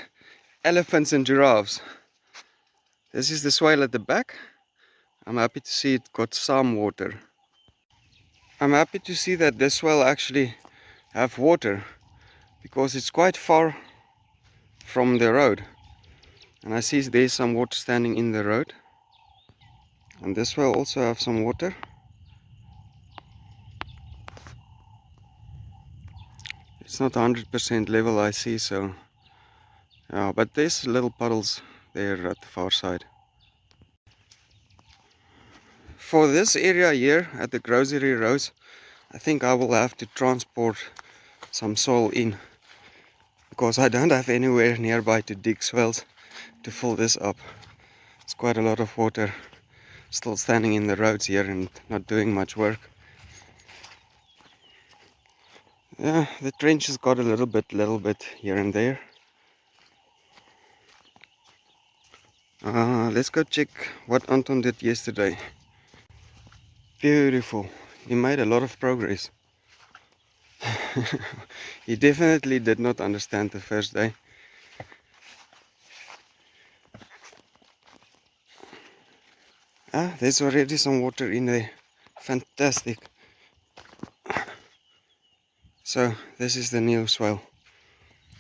elephants and giraffes. This is the swale at the back. I'm happy to see it got some water. I'm happy to see that this swale actually have water, because it's quite far from the road. And I see there's some water standing in the road. And this will also have some water. It's not 100% level, I see, so yeah, but there's little puddles there at the far side. For this area here at the grocery roads, I think I will have to transport some soil in, because I don't have anywhere nearby to dig swales to fill this up. It's quite a lot of water still standing in the roads here and not doing much work. Yeah, the trench has got a little bit here and there. Let's go check what Anton did yesterday. Beautiful. He made a lot of progress. He definitely did not understand the first day. There's already some water in there. Fantastic. So this is the new swale.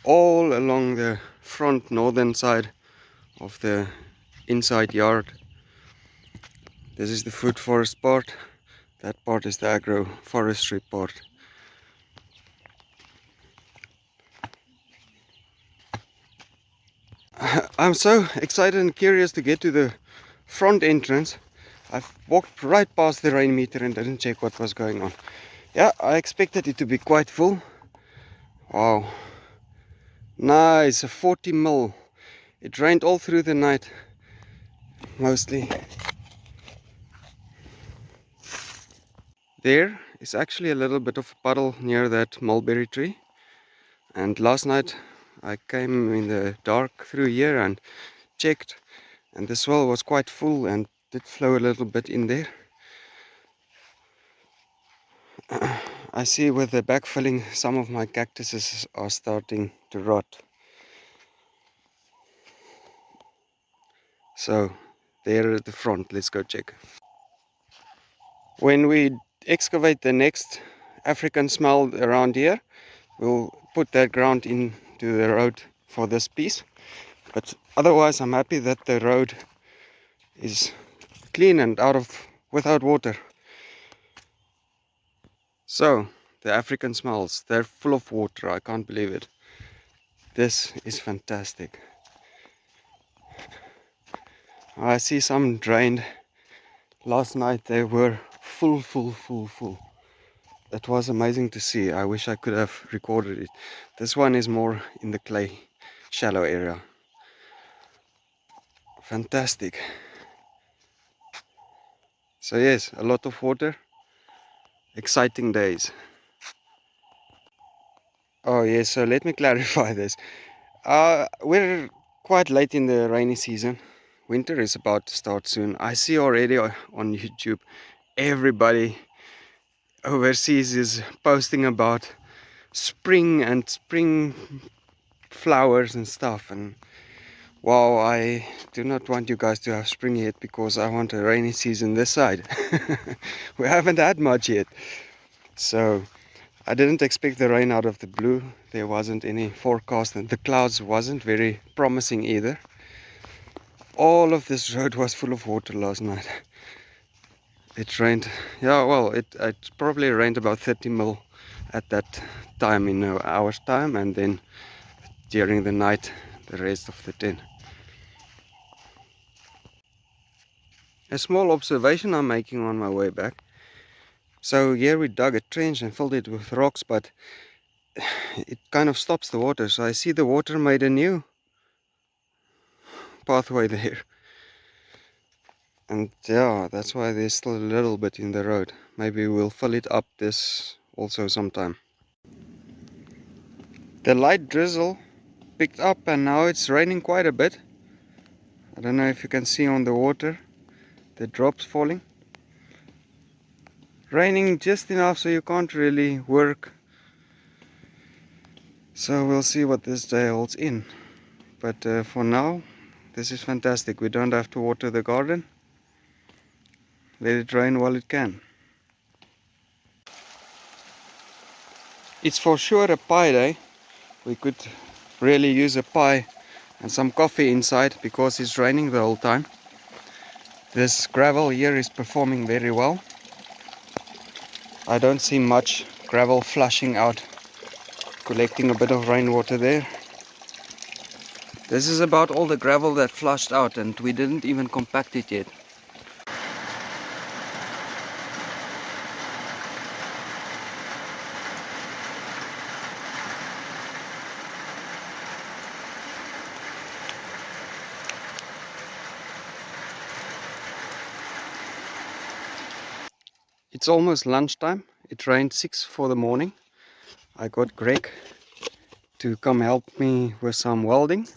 All along the front northern side of the inside yard. This is the food forest part. That part is the agroforestry part. I'm so excited and curious to get to the front entrance. I've walked right past the rain meter and didn't check what was going on. Yeah, I expected it to be quite full. Wow. Nice, a 40 mil. It rained all through the night, mostly. There is actually a little bit of a puddle near that mulberry tree. And last night I came in the dark through here and checked, and the swell was quite full and did flow a little bit in there. I see with the backfilling, some of my cactuses are starting to rot. So there at the front, let's go check. When we excavate the next African smell around here, we'll put that ground into the road for this piece. But otherwise, I'm happy that the road is clean and without water. So the African smells, they're full of water. I can't believe it. This is fantastic. I see some drained. Last night they were full. That was amazing to see. I wish I could have recorded it. This one is more in the clay, shallow area. Fantastic. So yes, a lot of water. Exciting days. Oh yes, so let me clarify this. We're quite late in the rainy season. Winter is about to start soon. I see already on YouTube everybody overseas is posting about spring and spring flowers and stuff, and wow, I do not want you guys to have spring yet, because I want a rainy season this side. We haven't had much yet, so I didn't expect the rain out of the blue. There wasn't any forecast, and the clouds wasn't very promising either. All of this road was full of water last night. It rained, yeah, well, it probably rained about 30 mil at that time, in an hour's time, and then during the night the rest of the 10. A small observation I'm making on my way back. So here we dug a trench and filled it with rocks, but it kind of stops the water. So I see the water made a new pathway there. And yeah, that's why there's still a little bit in the road. Maybe we'll fill it up this also sometime. The light drizzle picked up and now it's raining quite a bit. I don't know if you can see on the water the drops falling. Raining just enough so you can't really work. So we'll see what this day holds in. But for now, this is fantastic. We don't have to water the garden. Let it rain while it can. It's for sure a pie day. We could really use a pie and some coffee inside because it's raining the whole time. This gravel here is performing very well. I don't see much gravel flushing out, collecting a bit of rainwater there. This is about all the gravel that flushed out and we didn't even compact it yet. It's almost lunchtime. It rained 6 for the morning. I got Greg to come help me with some welding.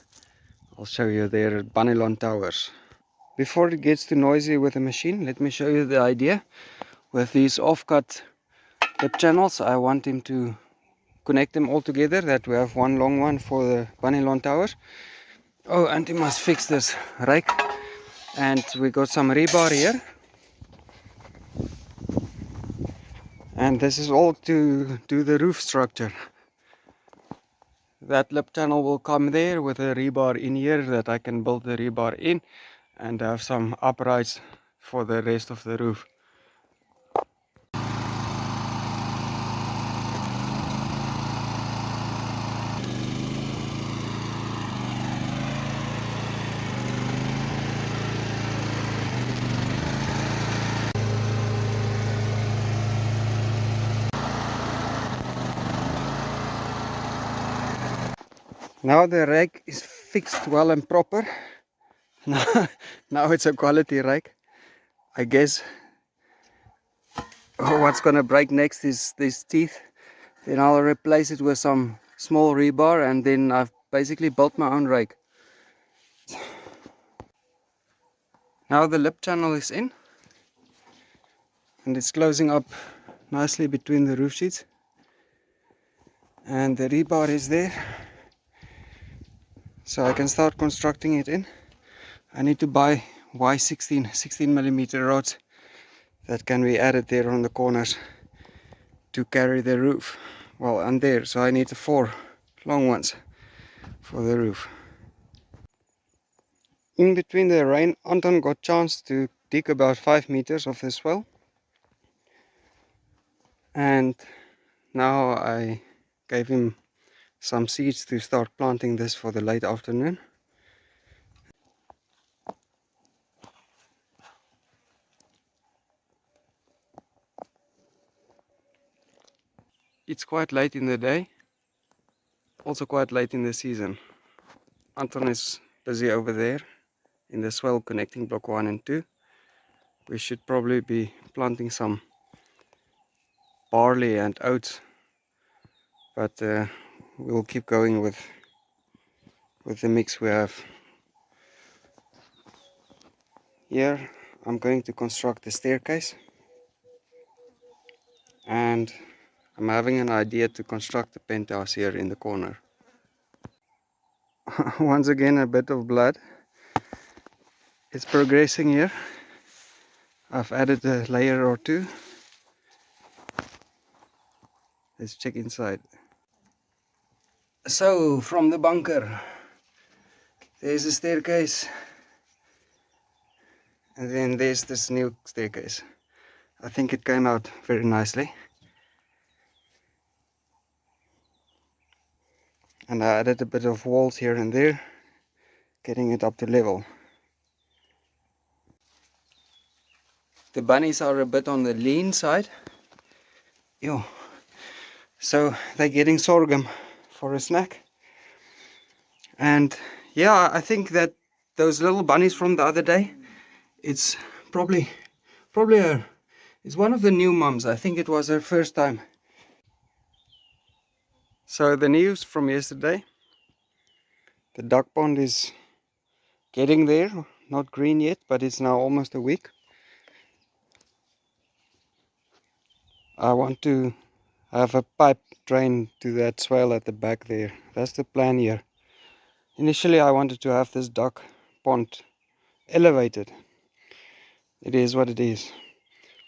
I'll show you there at Banilon Towers. Before it gets too noisy with the machine, let me show you the idea. With these off-cut lip channels, I want him to connect them all together, that we have one long one for the Banilon Towers. Oh, and he must fix this rake. And we got some rebar here. And this is all to do the roof structure. That lip channel will come there with a rebar in here that I can build the rebar in and have some uprights for the rest of the roof. Now the rake is fixed well and proper. Now it's a quality rake. I guess what's gonna break next is these teeth. Then I'll replace it with some small rebar and then I've basically built my own rake. Now the lip channel is in and it's closing up nicely between the roof sheets. And the rebar is there. So I can start constructing it in. I need to buy Y16 16mm rods that can be added there on the corners to carry the roof. Well, and there, so I need the 4 long ones for the roof. In between the rain, Anton got chance to dig about 5 meters of the swell. And now I gave him some seeds to start planting this for the late afternoon. It's quite late in the day, also quite late in the season. Anton is busy over there in the swell connecting block 1 and 2. We should probably be planting some barley and oats, but we'll keep going with the mix we have. Here I'm going to construct the staircase, and I'm having an idea to construct the penthouse here in the corner. Once again a bit of blood. It's progressing here. I've added a layer or 2. Let's check inside. So from the bunker there's a staircase, and then there's this new staircase. I think it came out very nicely. And I added a bit of walls here and there, getting it up to level. The bunnies are a bit on the lean side. Ew. So they're getting sorghum for a snack. And yeah, I think that those little bunnies from the other day, it's probably it's one of the new mums. I think it was her first time So the news from yesterday, the duck pond is getting there, not green yet, but it's now almost a week. I want to have a pipe drain to that swale at the back there. That's the plan here. Initially I wanted to have this duck pond elevated. It is what it is.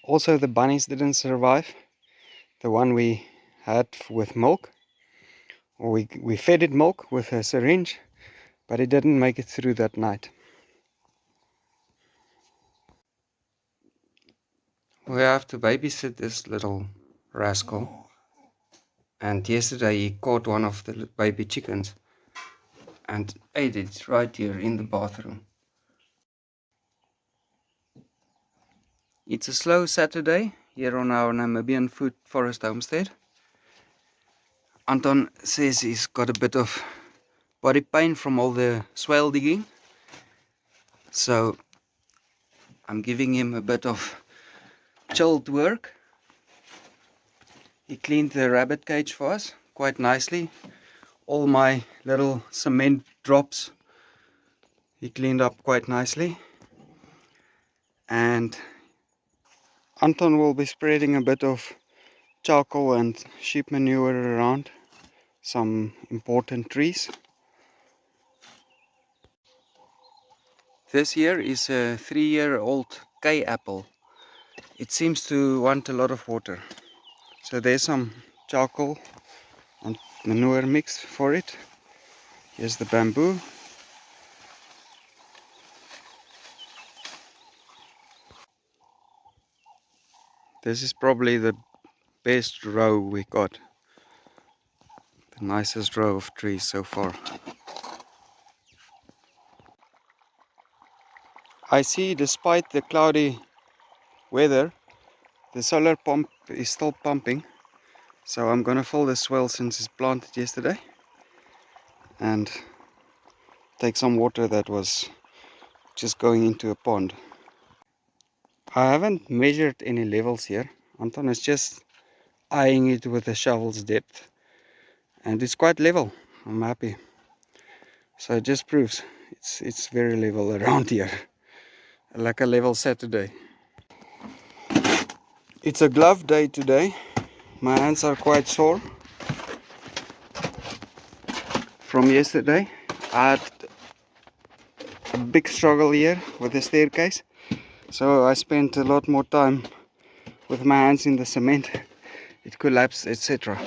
Also the bunnies didn't survive. The one we had with milk, or we fed it milk with a syringe, but it didn't make it through that night. We have to babysit this little rascal, and yesterday he caught one of the baby chickens and ate it right here in the bathroom. It's a slow Saturday here on our Namibian Good Forest Homestead. Anton says he's got a bit of body pain from all the swale digging, so I'm giving him a bit of chilled work. He cleaned the rabbit cage for us quite nicely. All my little cement drops he cleaned up quite nicely, and Anton will be spreading a bit of charcoal and sheep manure around some important trees. This here is a 3-year-old K apple. It seems to want a lot of water, so there's some charcoal and manure mix for it. Here's the bamboo. This is probably the best row we got, the nicest row of trees so far. I see, despite the cloudy weather, the solar pump is still pumping, so I'm gonna fill this well since it's planted yesterday and take some water that was just going into a pond. I haven't measured any levels here. Anton is just eyeing it with a shovel's depth, and it's quite level. I'm happy. So it just proves it's very level around here, like a level Saturday. It's a glove day today. My hands are quite sore from yesterday. I had a big struggle here with the staircase, so I spent a lot more time with my hands in the cement. It collapsed, etc.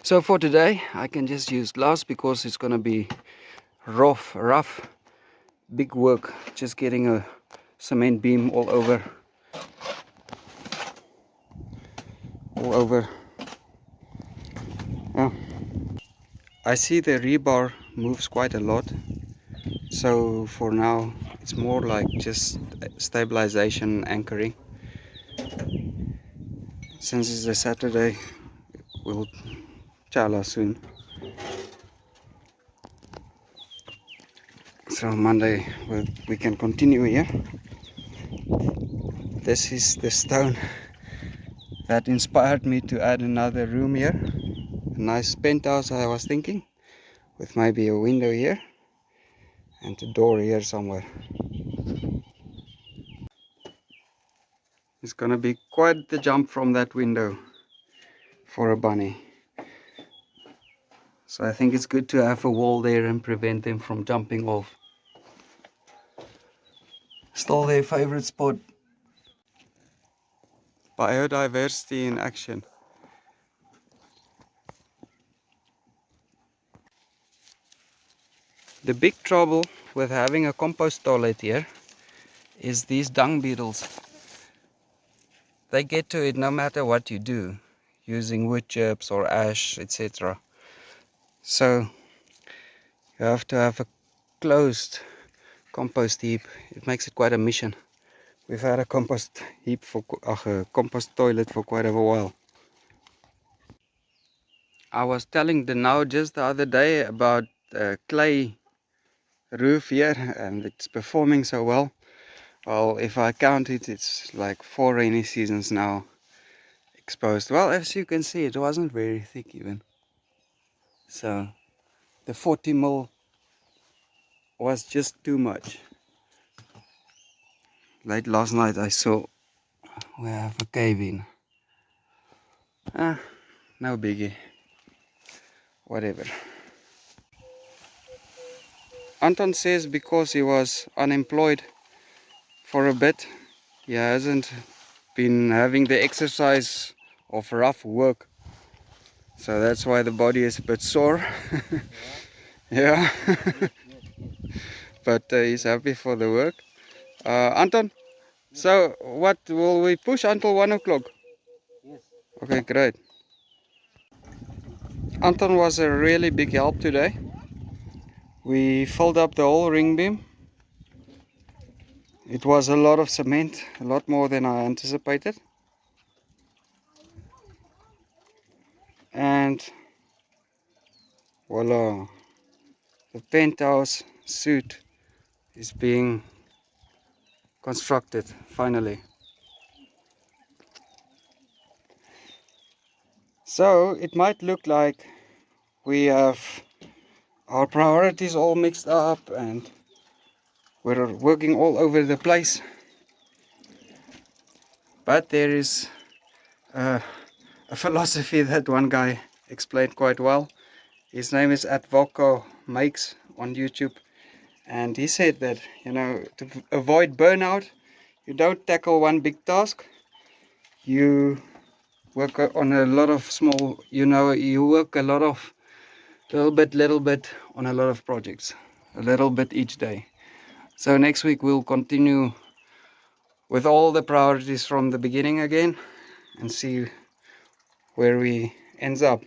So for today I can just use gloves because it's gonna be rough, big work, just getting a cement beam all over. Yeah. I see the rebar moves quite a lot, so for now it's more like just stabilization, anchoring. Since it's a Saturday, we'll chala soon, so Monday we can continue here. This is the stone that inspired me to add another room here, a nice penthouse I was thinking, with maybe a window here and a door here somewhere. It's gonna be quite the jump from that window for a bunny, so I think it's good to have a wall there and prevent them from jumping off. Still their favorite spot. Biodiversity in action. The big trouble with having a compost toilet here is these dung beetles. They get to it no matter what you do, using wood chips or ash, etc. So you have to have a closed compost heap. It makes it quite a mission. We've had a compost heap a compost toilet for quite a while. I was telling the now just the other day about the clay roof here, and it's performing so well. Well, if I count it, it's like 4 rainy seasons now exposed. Well, as you can see, it wasn't very thick even. So the 40 mil was just too much. Late last night I saw we have a cave in. No biggie. Whatever. Anton says because he was unemployed for a bit, he hasn't been having the exercise of rough work. So that's why the body is a bit sore. Yeah. But he's happy for the work. Anton, so what will we push until 1 o'clock? Yes. Okay, great. Anton was a really big help today. We filled up the whole ring beam. It was a lot of cement, a lot more than I anticipated. And voila, the penthouse suite is being constructed finally. So it might look like we have our priorities all mixed up and we're working all over the place, but there is a philosophy that one guy explained quite well. His name is Advoco Makes on YouTube, and he said that, you know, to avoid burnout, you don't tackle one big task, you work on a lot of small, you work a lot of little bit on a lot of projects, a little bit each day. So next week we'll continue with all the priorities from the beginning again and see where we ends up.